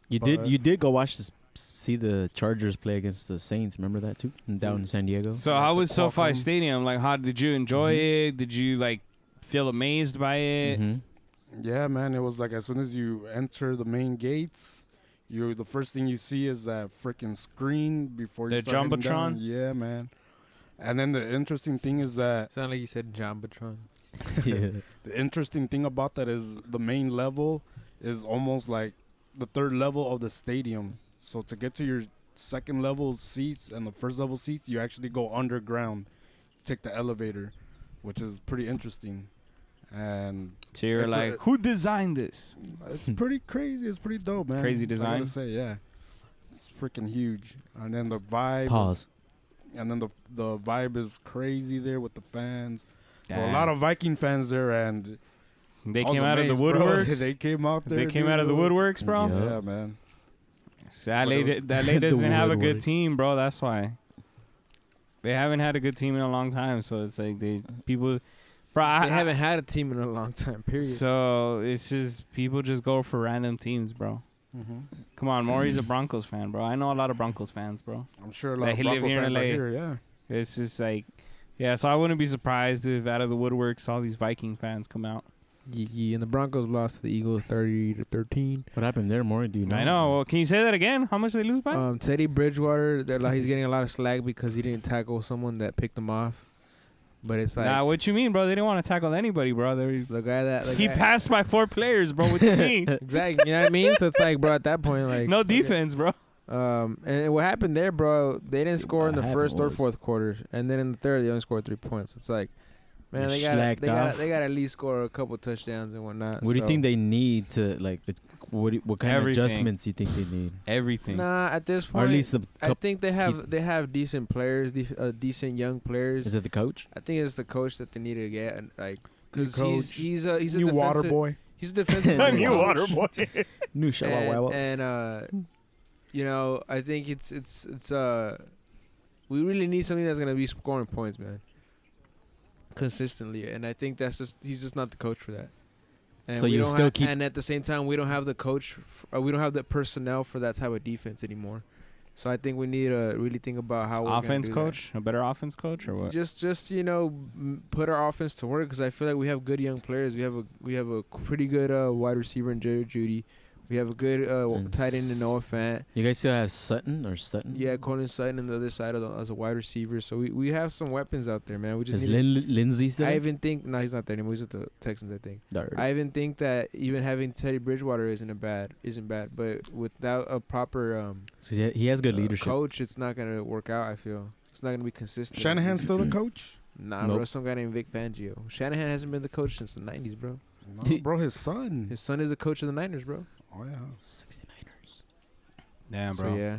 Speaker 1: You did go watch see the Chargers play against the Saints. Remember that too? Down in San Diego.
Speaker 3: So
Speaker 2: At
Speaker 3: how
Speaker 2: the
Speaker 3: was SoFi
Speaker 2: Qualcomm.
Speaker 3: Stadium? Like, how did you enjoy it? Did you like feel amazed by it?
Speaker 1: Mm-hmm.
Speaker 2: Yeah, man. It was like as soon as you enter the main gates, the first thing you see is that freaking screen before you
Speaker 3: The
Speaker 2: start heading down.
Speaker 3: Jumbotron?
Speaker 2: Yeah, man. And then the interesting thing is that
Speaker 4: Sound like you said Jumbotron.
Speaker 1: Yeah.
Speaker 2: the interesting thing about that is the main level is almost like the third level of the stadium. So to get to your second level seats and the first level seats, you actually go underground, take the elevator, which is pretty interesting. And
Speaker 3: So you're
Speaker 2: It's a-
Speaker 3: like, who designed this?
Speaker 2: it's pretty crazy. It's pretty dope, man.
Speaker 3: Crazy
Speaker 2: I gotta
Speaker 3: design?
Speaker 2: say, yeah. It's freaking huge. And then the vibe.
Speaker 1: Pause.
Speaker 2: And then the vibe is crazy there with the fans. Well, a
Speaker 3: Damn.
Speaker 2: lot of Viking fans there, and
Speaker 3: They
Speaker 2: I was
Speaker 3: came out of the
Speaker 2: amazed, bro.
Speaker 3: woodworks.
Speaker 2: They came out there.
Speaker 3: They came
Speaker 2: dude.
Speaker 3: out of the woodworks, bro.
Speaker 1: Yeah.
Speaker 2: Yeah, man.
Speaker 3: So that
Speaker 2: But it
Speaker 3: lady,
Speaker 2: was-
Speaker 3: that lady
Speaker 1: The
Speaker 3: doesn't have a good
Speaker 1: woodworks.
Speaker 3: team, bro. That's why. They haven't had a good team in a long time, so it's like people, bro.
Speaker 4: They haven't had a team in a long time. Period.
Speaker 3: So it's just people just go for random teams, bro.
Speaker 2: Mm-hmm.
Speaker 3: Come on, Maury's a Broncos fan, bro. I know a lot of Broncos fans, bro.
Speaker 2: I'm sure a lot
Speaker 3: That
Speaker 2: of
Speaker 3: he live
Speaker 2: Bronco
Speaker 3: here in
Speaker 2: fans are
Speaker 3: LA.
Speaker 2: here. Yeah.
Speaker 3: It's just like, yeah. So I wouldn't be surprised if out of the woodworks all these Viking fans come out.
Speaker 4: Yeah, and the Broncos lost to the Eagles 30-13.
Speaker 1: What happened there, more? Do you know?
Speaker 3: I know. Well, can you say that again? How much they lose by?
Speaker 4: Teddy Bridgewater, he's getting a lot of slack because he didn't tackle someone that picked him off. But it's like
Speaker 3: Nah, what you mean, bro? They didn't want to tackle anybody, bro.
Speaker 4: the guy that
Speaker 3: He passed by 4 players, bro. What you mean?
Speaker 4: exactly. You know what I mean? So it's like, bro, at that point, like
Speaker 3: No
Speaker 4: fuck it.
Speaker 3: defense, bro.
Speaker 4: And what happened there, bro? They didn't
Speaker 1: See,
Speaker 4: score in
Speaker 1: what
Speaker 4: the
Speaker 1: happened
Speaker 4: first or
Speaker 1: was-
Speaker 4: fourth quarter, and then in the third, they only scored 3 points. It's like, man,
Speaker 1: They
Speaker 4: they got
Speaker 1: slacked off.
Speaker 4: they got to at least score a couple touchdowns and whatnot.
Speaker 1: What do you
Speaker 4: So,
Speaker 1: think they need to like? The what kind
Speaker 3: Everything.
Speaker 1: of adjustments do you think they need?
Speaker 3: Everything.
Speaker 4: Nah, at this
Speaker 1: Or
Speaker 4: point,
Speaker 1: at least the
Speaker 4: I
Speaker 1: cup.
Speaker 4: think they have decent players, decent young players.
Speaker 1: Is it the coach?
Speaker 4: I think it's the coach that they need to get, and like,
Speaker 2: New
Speaker 4: because
Speaker 2: coach,
Speaker 4: he's a
Speaker 2: new water
Speaker 4: defensive-
Speaker 2: boy.
Speaker 4: He's a defensive
Speaker 1: A new
Speaker 4: coach.
Speaker 3: water boy.
Speaker 1: New shower.
Speaker 4: and you know, I think it's we really need something that's gonna be scoring points, man, consistently. And I think he's just not the coach for that. And
Speaker 1: So
Speaker 4: we
Speaker 1: you
Speaker 4: don't
Speaker 1: still
Speaker 4: have,
Speaker 1: keep-
Speaker 4: and at the same time, we don't have the coach. We don't have the personnel for that type of defense anymore. So I think we need to really think about how we're gonna
Speaker 3: Offense
Speaker 4: do
Speaker 3: coach, a better offense coach, or
Speaker 4: that.
Speaker 3: what?
Speaker 4: Just put our offense to work, because I feel like we have good young players. We have a pretty good wide receiver in Jerry Judy. We have a good
Speaker 1: And
Speaker 4: tight end in Noah Fant.
Speaker 1: You guys still have Sutton or Sutton?
Speaker 4: Yeah, Colin Sutton on the other side as a wide receiver. So we have some weapons out there, man. We just
Speaker 1: Is
Speaker 4: need
Speaker 1: Lindsay still?
Speaker 4: I even think no, he's not there anymore. He's with the Texans, I think.
Speaker 1: Darn.
Speaker 4: I even think that even having Teddy Bridgewater isn't bad. But without a proper
Speaker 1: So he has good leadership.
Speaker 4: coach, it's not gonna work out. I feel it's not gonna be consistent.
Speaker 2: Shanahan's still the coach?
Speaker 4: Nah,
Speaker 1: Nope.
Speaker 4: bro. Some guy named Vic Fangio. Shanahan hasn't been the coach since the '90s, bro.
Speaker 2: No, bro, his son.
Speaker 4: His son is the coach of the Niners, bro.
Speaker 2: Oh yeah.
Speaker 1: 69ers.
Speaker 3: Damn,
Speaker 4: So
Speaker 3: bro.
Speaker 4: yeah,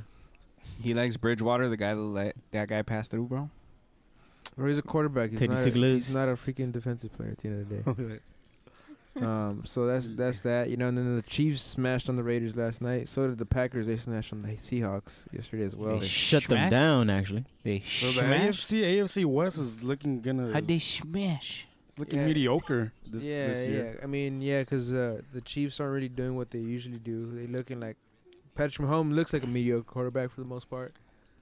Speaker 3: He likes Bridgewater, the guy that let that guy pass through, bro.
Speaker 4: bro. He's a quarterback.
Speaker 1: Teddy Stiglitz.
Speaker 4: He's not a freaking defensive player at the end of the day. So that's that. You know, and then the Chiefs smashed on the Raiders last night. So did the Packers. They smashed on the Seahawks yesterday as well.
Speaker 1: They shut them
Speaker 3: smacked?
Speaker 1: down, actually.
Speaker 3: They
Speaker 2: So the
Speaker 3: smashed.
Speaker 2: AFC West is looking
Speaker 3: How'd they smash?
Speaker 2: looking mediocre this
Speaker 4: yeah.
Speaker 2: year.
Speaker 4: I mean, yeah, because the Chiefs aren't really doing what they usually do. They looking like Patrick Mahomes looks like a mediocre quarterback for the most part.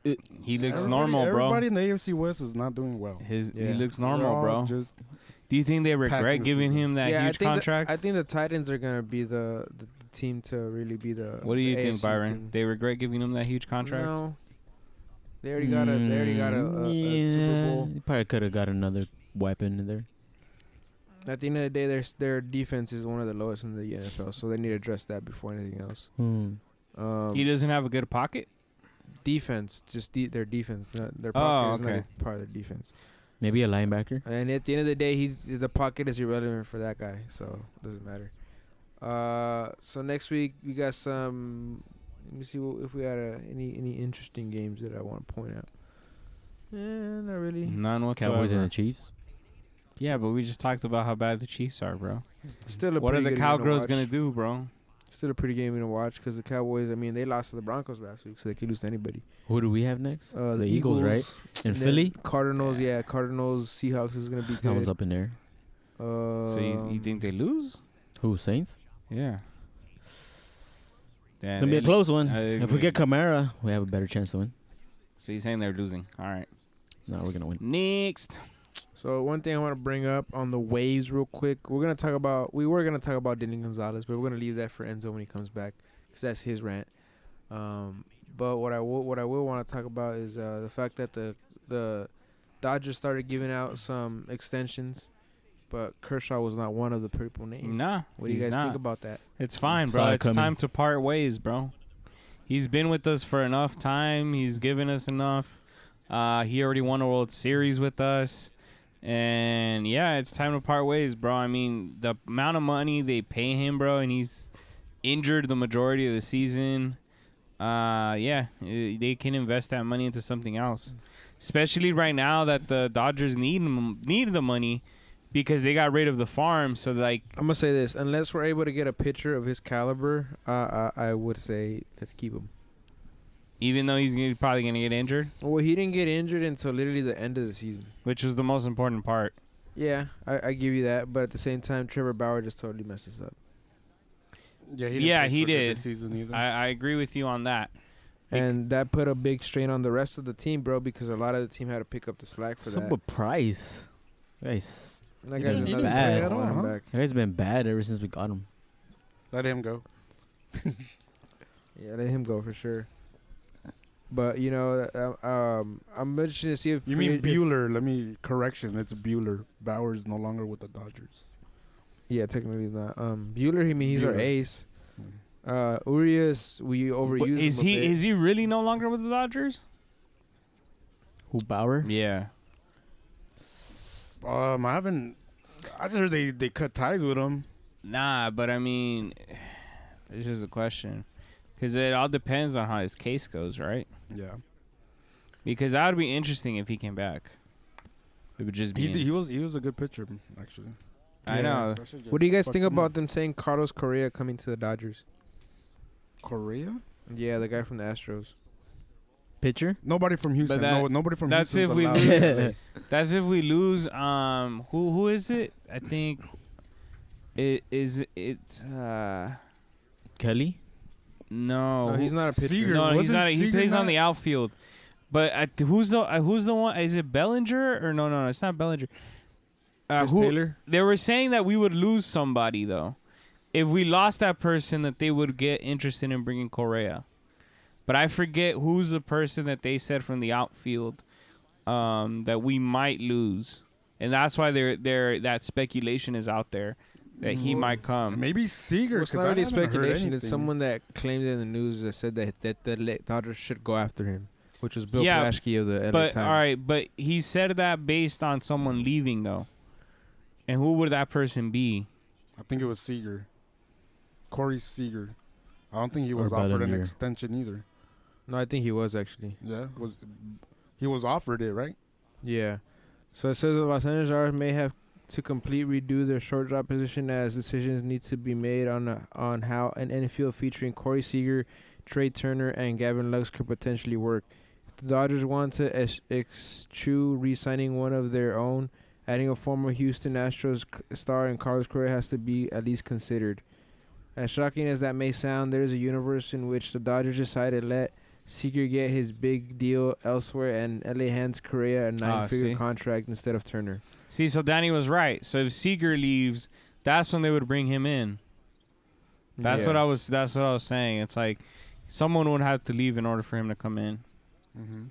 Speaker 3: He looks
Speaker 2: Everybody-
Speaker 3: normal, bro.
Speaker 2: Everybody in the AFC West is not doing well.
Speaker 3: He
Speaker 4: Yeah.
Speaker 3: looks
Speaker 2: They're
Speaker 3: normal,
Speaker 2: all
Speaker 3: bro.
Speaker 2: Just
Speaker 3: Do you think they regret
Speaker 2: passing the
Speaker 3: giving
Speaker 2: season.
Speaker 3: him that
Speaker 4: yeah,
Speaker 3: huge contract?
Speaker 4: I think the Titans are gonna be the team to really be the.
Speaker 3: What do you
Speaker 4: the
Speaker 3: think,
Speaker 4: AFC
Speaker 3: Byron?
Speaker 4: team.
Speaker 3: They regret giving him that huge contract?
Speaker 4: No. They already got a Super Bowl.
Speaker 1: You probably could have got another weapon in there.
Speaker 4: At the end of the day, their defense is one of the lowest in the NFL, so they need to address that before anything else.
Speaker 3: He doesn't have a good pocket.
Speaker 4: Defense, just their defense, not their pocket is not
Speaker 3: okay.
Speaker 4: a part of their defense.
Speaker 1: Maybe a linebacker.
Speaker 4: And at the end of the day, the pocket is irrelevant for that guy, so it doesn't matter. So next week we got some. Let me see if we had any interesting games that I want to point out. Not really.
Speaker 3: None whatsoever.
Speaker 1: Cowboys and the Chiefs.
Speaker 3: Yeah, but we just talked about how bad the Chiefs are, bro.
Speaker 4: Still a
Speaker 3: What are
Speaker 4: pretty
Speaker 3: the
Speaker 4: good game to
Speaker 3: Cowgirls
Speaker 4: watch.
Speaker 3: gonna do, bro?
Speaker 4: Still a pretty game to watch because the Cowboys. I mean, they lost to the Broncos last week, so they could lose to anybody.
Speaker 1: Who do we have next?
Speaker 4: The
Speaker 1: Eagles, right? In
Speaker 4: and then
Speaker 1: Philly?
Speaker 4: Cardinals, yeah, Cardinals, Seahawks is gonna be good.
Speaker 1: That one's up in there.
Speaker 3: So you think they lose?
Speaker 1: Who, Saints?
Speaker 3: Yeah.
Speaker 1: It's going to be a close one.
Speaker 3: I
Speaker 1: If we
Speaker 3: agree.
Speaker 1: get Kamara, we have a better chance to win.
Speaker 3: So you're saying they're losing? All right.
Speaker 1: No, we're going to win.
Speaker 3: Next.
Speaker 4: So one thing I want to bring up on the waves real quick, we were gonna talk about Dylan Gonzalez, but we're gonna leave that for Enzo when he comes back, because that's his rant. But what I will want to talk about is the fact that the Dodgers started giving out some extensions, but Kershaw was not one of the people named.
Speaker 3: Nah.
Speaker 4: What do you
Speaker 3: he's
Speaker 4: guys
Speaker 3: not.
Speaker 4: think about that?
Speaker 3: It's fine,
Speaker 1: Saw
Speaker 3: bro.
Speaker 1: it
Speaker 3: It's
Speaker 1: coming.
Speaker 3: time to part ways, bro. He's been with us for enough time. He's given us enough. He already won a World Series with us. And, yeah, it's time to part ways, bro. I mean, the amount of money they pay him, bro, and he's injured the majority of the season. They can invest that money into something else. Especially right now that the Dodgers need the money because they got rid of the farm. So, like,
Speaker 4: I'm gonna say this: unless we're able to get a pitcher of his caliber, I would say let's keep him.
Speaker 3: even though he's probably going to get injured,
Speaker 4: Well, he didn't get injured until literally the end of the season.
Speaker 3: which was the most important part.
Speaker 4: Yeah, I give you that, but at the same time, Trevor Bauer just totally messed us up.
Speaker 2: Yeah,
Speaker 3: He
Speaker 2: play so good
Speaker 3: did.
Speaker 2: this season either.
Speaker 3: I agree with you on that.
Speaker 4: And that put a big strain on the rest of the team, bro, because a lot of the team had to pick up the slack for
Speaker 1: So,
Speaker 4: that.
Speaker 1: but Price. Guys,
Speaker 4: That
Speaker 1: he
Speaker 4: guy's
Speaker 1: didn't
Speaker 4: another
Speaker 1: play
Speaker 4: guy
Speaker 1: at
Speaker 4: I
Speaker 2: all,
Speaker 4: want him
Speaker 2: huh?
Speaker 4: back.
Speaker 1: that guy's been bad ever since we got him.
Speaker 2: Let him go.
Speaker 4: Yeah, let him go for sure. But you know, I'm interested to see if
Speaker 2: You mean Bueller? Let me correction. It's Bueller. Bauer's no longer with the Dodgers.
Speaker 4: Yeah, technically he's not. Bueller, he's our
Speaker 2: Bueller.
Speaker 4: ace. Urias, we overused
Speaker 3: Is
Speaker 4: him a bit.
Speaker 3: he really no longer with the Dodgers?
Speaker 1: Who, Bauer?
Speaker 3: Yeah.
Speaker 2: I just heard they cut ties with him.
Speaker 3: Nah, but I mean, It's just a question. Because it all depends on how his case goes, right?
Speaker 2: Yeah.
Speaker 3: Because that would be interesting if he came back. It would just be...
Speaker 2: He was a good pitcher, actually.
Speaker 3: I know.
Speaker 4: What do you guys think about them saying Carlos Correa coming to the Dodgers?
Speaker 2: Korea?
Speaker 4: Yeah, the guy from the Astros.
Speaker 1: Pitcher?
Speaker 2: Nobody from Houston. Nobody from
Speaker 3: that's
Speaker 2: Houston.
Speaker 3: if we
Speaker 2: allowed
Speaker 3: lose.
Speaker 2: to say.
Speaker 3: That's if we lose. Who is it? I think it's
Speaker 1: Kelly?
Speaker 3: No,
Speaker 4: No, he's not a pitcher.
Speaker 2: Seager.
Speaker 3: No, he's
Speaker 2: Wasn't
Speaker 3: not. He
Speaker 2: Seager
Speaker 3: plays on
Speaker 2: not-
Speaker 3: the outfield. But who's the one? Is it Bellinger or no? It's not Bellinger.
Speaker 4: Chris
Speaker 3: Who,
Speaker 4: Taylor?
Speaker 3: They were saying that we would lose somebody though. If we lost that person, that they would get interested in bringing Correa. But I forget who's the person that they said from the outfield that we might lose, and that's why that speculation is out there that he might come.
Speaker 2: Maybe Seager.
Speaker 4: Well, it's
Speaker 2: 'cause
Speaker 4: not
Speaker 2: I
Speaker 4: really
Speaker 2: haven't heard
Speaker 4: speculation. It's
Speaker 2: anything.
Speaker 4: someone that claimed it in the news that said that the Dodgers should go after him, which was Bill
Speaker 3: Yeah,
Speaker 4: Plaschke of the LA
Speaker 3: But
Speaker 4: Times.
Speaker 3: all right, but he said that based on someone leaving though, and who would that person be?
Speaker 2: I think it was Seager. Corey Seager. I don't think he
Speaker 1: Or
Speaker 2: was offered an
Speaker 1: Bellinger.
Speaker 2: extension either.
Speaker 4: No, I think he was actually.
Speaker 2: Yeah, he was offered it, right?
Speaker 4: Yeah. So it says the Los Angeles Dodgers may have to completely redo their shortstop position as decisions need to be made on how an infield featuring Corey Seager, Trey Turner, and Gavin Lux could potentially work. If the Dodgers want to eschew re-signing one of their own, adding a former Houston Astros star and Carlos Correa has to be at least considered. As shocking as that may sound, there is a universe in which the Dodgers decided to let Seager get his big deal elsewhere and LA hands Correa a 9-figure
Speaker 3: see?
Speaker 4: contract instead of Turner.
Speaker 3: See, so Danny was right. So if Seager leaves, that's when they would bring him in. That's what I was saying. It's like someone would have to leave in order for him to come in.
Speaker 2: Mm-hmm.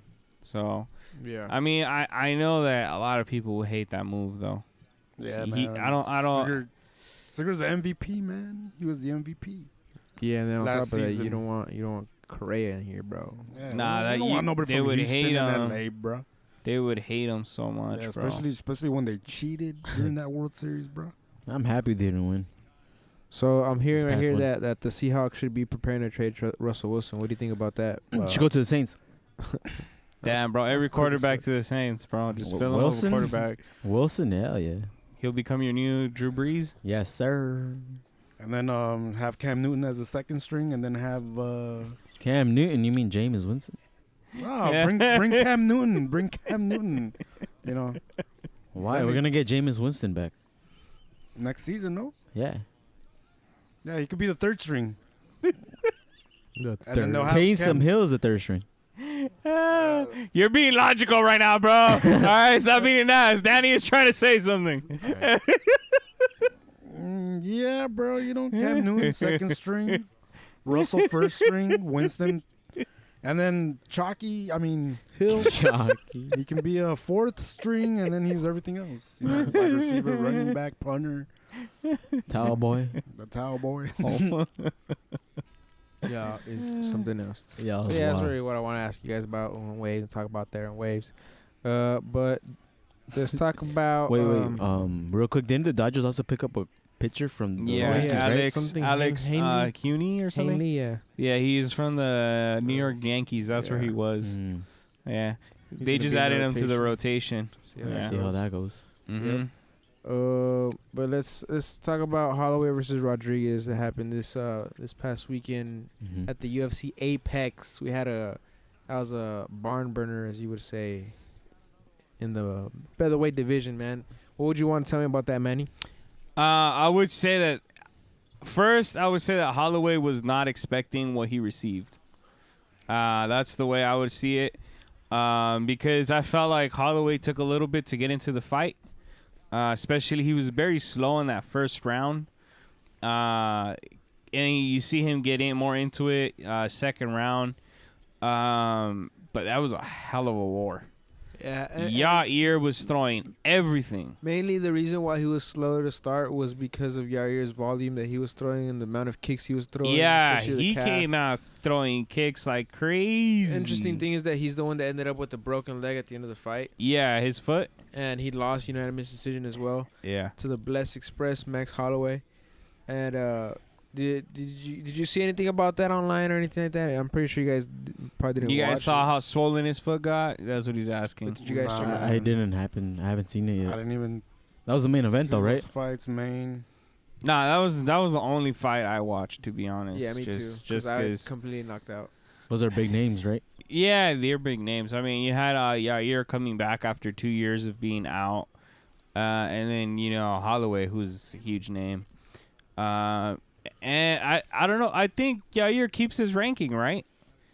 Speaker 3: So
Speaker 4: Yeah.
Speaker 3: I mean, I know that a lot of people will hate that move though.
Speaker 2: Yeah,
Speaker 3: He-
Speaker 2: man.
Speaker 3: I don't.
Speaker 2: Seager's the MVP, man. He was the MVP.
Speaker 4: Yeah, and then on
Speaker 2: Last
Speaker 4: top of that,
Speaker 2: season.
Speaker 4: you don't want Correa in here, bro.
Speaker 2: Yeah,
Speaker 3: Nah,
Speaker 2: we
Speaker 3: that
Speaker 2: don't
Speaker 3: you-
Speaker 2: want nobody
Speaker 3: they
Speaker 2: from
Speaker 3: would
Speaker 2: Houston
Speaker 3: hate
Speaker 2: and
Speaker 3: him.
Speaker 2: LA, bro.
Speaker 3: They would hate him so much,
Speaker 2: Yeah,
Speaker 3: bro.
Speaker 2: especially when they cheated during that World Series, bro.
Speaker 1: I'm happy they didn't win.
Speaker 4: So I'm hearing
Speaker 1: This
Speaker 4: right
Speaker 1: past
Speaker 4: here
Speaker 1: one.
Speaker 4: that the Seahawks should be preparing to trade Russell Wilson. What do you think about that?
Speaker 1: Should go to the Saints.
Speaker 3: Damn, bro. Every
Speaker 2: that's cool as
Speaker 3: quarterback
Speaker 2: fuck.
Speaker 3: to the Saints, bro. Just
Speaker 1: Wi-
Speaker 3: fill him up with
Speaker 1: Wilson?
Speaker 3: quarterback.
Speaker 1: Wilson, hell yeah.
Speaker 3: He'll become your new Drew Brees.
Speaker 1: Yes, sir.
Speaker 2: And then have Cam Newton as a second string, and then have
Speaker 1: Cam Newton, you mean Jameis Winston?
Speaker 3: Yeah.
Speaker 2: bring Cam Newton, bring Cam Newton. You know,
Speaker 1: Why?
Speaker 2: That
Speaker 1: We're
Speaker 2: makes-
Speaker 1: going to get Jameis Winston back.
Speaker 2: next season, no?
Speaker 1: Yeah.
Speaker 2: Yeah, he could be the third string.
Speaker 4: The
Speaker 2: And then they'll have
Speaker 1: Taysom
Speaker 2: Cam-
Speaker 1: Hill's the third string.
Speaker 3: You're being logical right now, bro. All right, stop being nice. Danny is trying to say something.
Speaker 2: Yeah, bro. You know, Cam Newton second string, Russell first string, Winston, and then Chalky. I mean Hill. He can be a fourth string, and then he's everything else. You know, wide receiver, running back, punter,
Speaker 1: Towel boy.
Speaker 2: the towel boy.
Speaker 4: Yeah, is something else.
Speaker 1: Yeah,
Speaker 4: So yeah, that's really what I want to ask you guys about on waves and talk about there on waves. But let's talk about
Speaker 1: Wait. Real quick, didn't the Dodgers also pick up a pitcher from the
Speaker 3: Yeah,
Speaker 1: Yankees, right?
Speaker 4: Alex- something
Speaker 3: Alex
Speaker 4: Hanley?
Speaker 3: Cuny or something.
Speaker 4: Hanley, yeah.
Speaker 3: Yeah, he's from the New York Yankees. That's where he
Speaker 4: Yeah.
Speaker 3: was.
Speaker 1: Mm.
Speaker 3: Yeah,
Speaker 4: He's
Speaker 3: they
Speaker 4: gonna
Speaker 3: just
Speaker 4: be in
Speaker 3: added him to the rotation.
Speaker 4: See how
Speaker 3: Yeah.
Speaker 4: that
Speaker 1: See how
Speaker 4: goes.
Speaker 1: that goes.
Speaker 3: Mm-hmm.
Speaker 4: But let's talk about Holloway versus Rodriguez that happened this past weekend
Speaker 1: Mhm.
Speaker 4: at the UFC Apex. That was a barn burner, as you would say, in the featherweight division, man. What would you want to tell me about that, Manny?
Speaker 3: I would say that first. I would say that Holloway was not expecting what he received. That's the way I would see it, because I felt like Holloway took a little bit to get into the fight. Especially, he was very slow in that first round. And you see him get more into it second round. But that was a hell of a war.
Speaker 4: Yeah,
Speaker 3: Yair was throwing everything.
Speaker 4: mainly the reason why he was slow to start was because of Yair's volume that he was throwing and the amount of kicks he was throwing.
Speaker 3: Yeah,
Speaker 4: especially the
Speaker 3: he
Speaker 4: calf.
Speaker 3: came out throwing kicks like crazy.
Speaker 4: Interesting thing is that he's the one that ended up with the broken leg at the end of the fight,
Speaker 3: Yeah, his foot.
Speaker 4: and he lost unanimous decision as well
Speaker 3: Yeah.
Speaker 4: to the Bless Express Max Holloway, and Did you see anything about that online or anything like that? I'm pretty sure you guys probably didn't.
Speaker 3: You guys
Speaker 4: watch
Speaker 3: saw
Speaker 4: it.
Speaker 3: how swollen his foot got? That's what he's asking.
Speaker 4: But did you guys
Speaker 2: Nah.
Speaker 4: check it out?
Speaker 1: I didn't happen. I haven't seen it
Speaker 2: I
Speaker 1: yet.
Speaker 2: didn't even.
Speaker 1: That was the main event, though,
Speaker 2: see
Speaker 1: right?
Speaker 2: those Fights main.
Speaker 3: Nah, that was the only fight I watched, to be honest.
Speaker 4: Yeah, me too.
Speaker 3: Just
Speaker 4: I
Speaker 3: because.
Speaker 4: completely knocked out.
Speaker 1: Those are big names, right?
Speaker 3: Yeah, they're big names. I mean, you had Yair coming back after 2 years of being out, and then Holloway, who's a huge name. And I don't know. I think Yair keeps his ranking, right?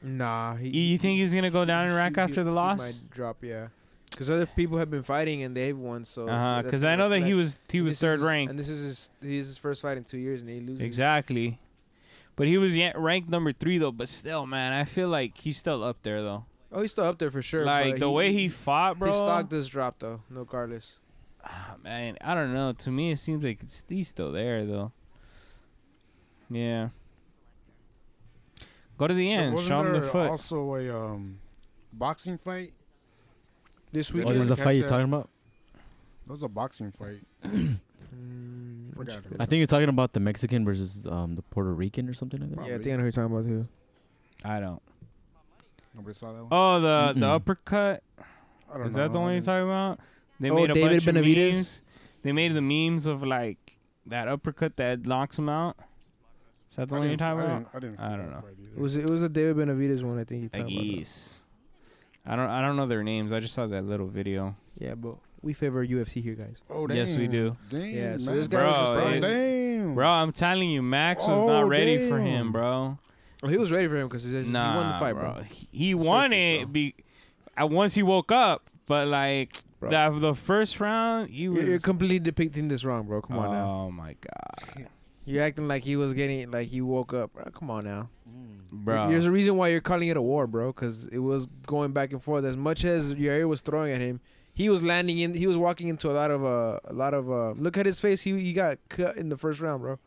Speaker 4: Nah,
Speaker 3: You think he's gonna go down in rank after the loss?
Speaker 4: He might drop, yeah. Because other people have been fighting and they've won. So
Speaker 3: Because I know that he was third ranked.
Speaker 4: and this is his first fight in 2 years, and he loses.
Speaker 3: Exactly. But he was ranked number 3 though. But still, man, I feel like he's still up there though.
Speaker 4: Oh, he's still up there for sure.
Speaker 3: Like
Speaker 4: but
Speaker 3: the way he fought, bro.
Speaker 4: his stock does drop though. No Carlos.
Speaker 3: Man, I don't know. To me, it seems like he's still there though. Yeah. Go to the end.
Speaker 2: Wasn't
Speaker 3: Show him the
Speaker 2: there
Speaker 3: foot.
Speaker 2: also a boxing fight?
Speaker 4: This
Speaker 1: Oh,
Speaker 4: weekend.
Speaker 1: this is the
Speaker 2: catch
Speaker 1: fight you're
Speaker 2: that?
Speaker 1: talking about?
Speaker 2: That was a boxing fight. Forgot it.
Speaker 1: I think you're talking about the Mexican versus the Puerto Rican or something like that.
Speaker 4: Yeah, I think I know who you're talking about too.
Speaker 3: I don't.
Speaker 2: Nobody saw that one.
Speaker 3: Oh, the
Speaker 1: Mm-mm.
Speaker 3: uppercut.
Speaker 2: I don't
Speaker 3: Is
Speaker 2: know.
Speaker 3: that the one you're talking about? They
Speaker 4: Oh,
Speaker 3: made a
Speaker 4: David
Speaker 3: bunch of
Speaker 4: Benavidez?
Speaker 3: memes. They made the memes of like that uppercut that knocks him out. Is that the one you're talking about?
Speaker 2: I didn't see
Speaker 3: I don't
Speaker 2: that
Speaker 3: know.
Speaker 2: fight either.
Speaker 4: It was a David Benavidez one. I think you
Speaker 3: I
Speaker 4: talking about.
Speaker 3: guess. I don't know their names. I just saw that little video.
Speaker 4: Yeah, but we favor UFC here, guys.
Speaker 2: Oh, damn.
Speaker 3: Yes, we do.
Speaker 2: Damn,
Speaker 4: Yeah, so
Speaker 2: man.
Speaker 4: this guy was just
Speaker 3: Bro,
Speaker 4: throwing.
Speaker 2: Damn.
Speaker 3: Bro, I'm telling you, Max was
Speaker 2: Oh,
Speaker 3: not ready for him,
Speaker 2: damn.
Speaker 3: bro.
Speaker 4: Well, he was ready for him because he won the fight, bro.
Speaker 3: He
Speaker 4: His
Speaker 3: won
Speaker 4: first is,
Speaker 3: it once he woke up, but like
Speaker 4: Bro.
Speaker 3: the first round, he was.
Speaker 4: You're completely depicting this wrong, bro. Come on now.
Speaker 3: Oh my god,
Speaker 4: You're acting like he was getting like he woke up. Bro, come on now.
Speaker 3: bro.
Speaker 4: There's a reason why you're calling it a war, bro. Because it was going back and forth. As much as Yair was throwing at him, he was landing in. He was walking into a lot of. Look at his face. He got cut in the first round, bro.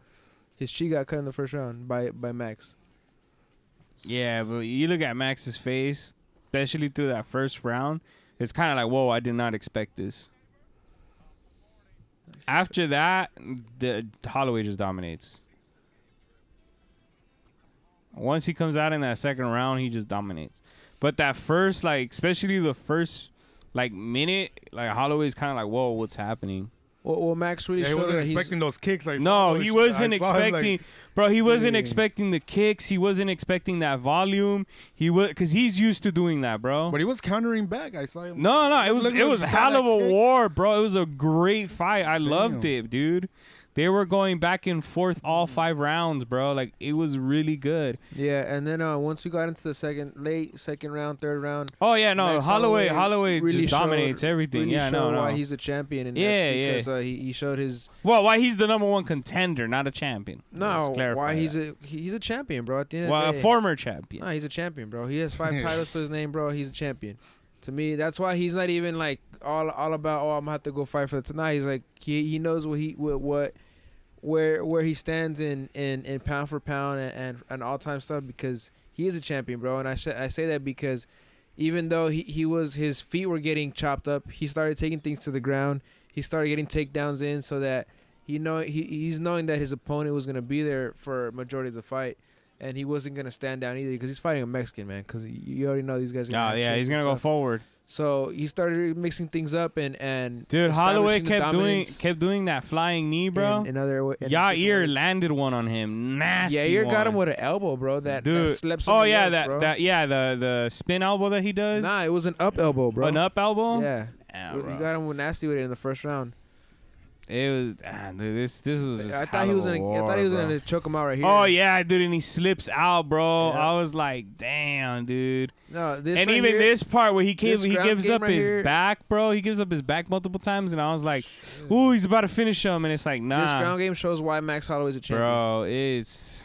Speaker 4: His cheek got cut in the first round by Max.
Speaker 3: Yeah, but you look at Max's face, especially through that first round. It's kind of like, whoa, I did not expect this. After that, the Holloway just dominates. Once he comes out in that second round, he just dominates. But that first, like, especially the first, like, minute, like, Holloway's kind of like, whoa, what's happening?
Speaker 4: Well, Max really
Speaker 2: Yeah, he
Speaker 4: showed
Speaker 2: wasn't
Speaker 4: that he's.
Speaker 2: expecting those kicks. I saw
Speaker 3: No,
Speaker 2: those-
Speaker 3: he
Speaker 2: I
Speaker 3: wasn't
Speaker 2: saw him, like,
Speaker 3: expecting, bro. He wasn't
Speaker 2: Yeah.
Speaker 3: expecting the kicks. He wasn't expecting that volume. He was, because he's used to doing that, bro.
Speaker 2: But he was countering back. I saw him.
Speaker 3: No, it was
Speaker 2: Look,
Speaker 3: it was
Speaker 2: look,
Speaker 3: hell
Speaker 2: you
Speaker 3: of
Speaker 2: saw
Speaker 3: a
Speaker 2: that kick?
Speaker 3: war, bro. It was a great fight. I loved
Speaker 2: Damn.
Speaker 3: it, dude. They were going back and forth all 5 rounds, bro. Like it was really good.
Speaker 4: Yeah, and then once we got into the late second round, third round,
Speaker 3: Oh yeah, no,
Speaker 4: Max
Speaker 3: Holloway
Speaker 4: really
Speaker 3: just dominates
Speaker 4: showed-
Speaker 3: everything.
Speaker 4: Really
Speaker 3: Yeah,
Speaker 4: showed
Speaker 3: no.
Speaker 4: why he's a champion. And
Speaker 3: Yeah,
Speaker 4: that's because he showed his
Speaker 3: Well, why he's the #1 contender, not a champion. Let's
Speaker 4: no
Speaker 3: clarify
Speaker 4: why he's
Speaker 3: that.
Speaker 4: he's a champion, bro. At the end
Speaker 3: Well,
Speaker 4: of
Speaker 3: a
Speaker 4: the day,
Speaker 3: former champion.
Speaker 4: no, he's a champion, bro. He has 5 titles to his name, bro. He's a champion. To me, that's why he's not even like all about. Oh, I'm gonna have to go fight for it tonight. He's like he knows where he stands in pound for pound and all time stuff because he is a champion, bro. And I say that because even though his feet were getting chopped up, he started taking things to the ground. He started getting takedowns in so that he's knowing that his opponent was gonna be there for majority of the fight. And he wasn't gonna stand down either because he's fighting a Mexican, man. Because you already know these guys. Are
Speaker 3: Oh
Speaker 4: gonna
Speaker 3: yeah,
Speaker 4: have
Speaker 3: he's
Speaker 4: shakes and
Speaker 3: gonna go
Speaker 4: stuff.
Speaker 3: forward.
Speaker 4: So he started mixing things up and
Speaker 3: Dude, Holloway
Speaker 4: establishing the dominance
Speaker 3: kept doing that flying knee, bro.
Speaker 4: in different
Speaker 3: Yair
Speaker 4: ways.
Speaker 3: landed one on him. Nasty.
Speaker 4: Yair got him
Speaker 3: one.
Speaker 4: with an elbow, bro. That
Speaker 3: Dude.
Speaker 4: slept
Speaker 3: Oh
Speaker 4: somebody
Speaker 3: yeah,
Speaker 4: else, bro.
Speaker 3: the spin elbow that he does.
Speaker 4: Nah, it was an up elbow, bro.
Speaker 3: An up elbow.
Speaker 4: Yeah,
Speaker 3: Yeah,
Speaker 4: he
Speaker 3: bro.
Speaker 4: got him with nasty with it in the first round.
Speaker 3: It was dude, this was. Just
Speaker 4: I thought he was
Speaker 3: gonna
Speaker 4: gonna choke him out right here.
Speaker 3: Oh yeah, dude, and he slips out, bro.
Speaker 4: Yeah.
Speaker 3: I was like, damn, dude.
Speaker 4: No, this
Speaker 3: And
Speaker 4: right
Speaker 3: even
Speaker 4: here,
Speaker 3: this part where he
Speaker 4: this ground
Speaker 3: gives
Speaker 4: game
Speaker 3: up
Speaker 4: right
Speaker 3: his
Speaker 4: here-
Speaker 3: back, bro. He gives up his back multiple times, and I was like, ooh, he's about to finish him, and it's like,
Speaker 4: this
Speaker 3: nah,
Speaker 4: ground game shows why Max Holloway's a champion.
Speaker 3: bro. It's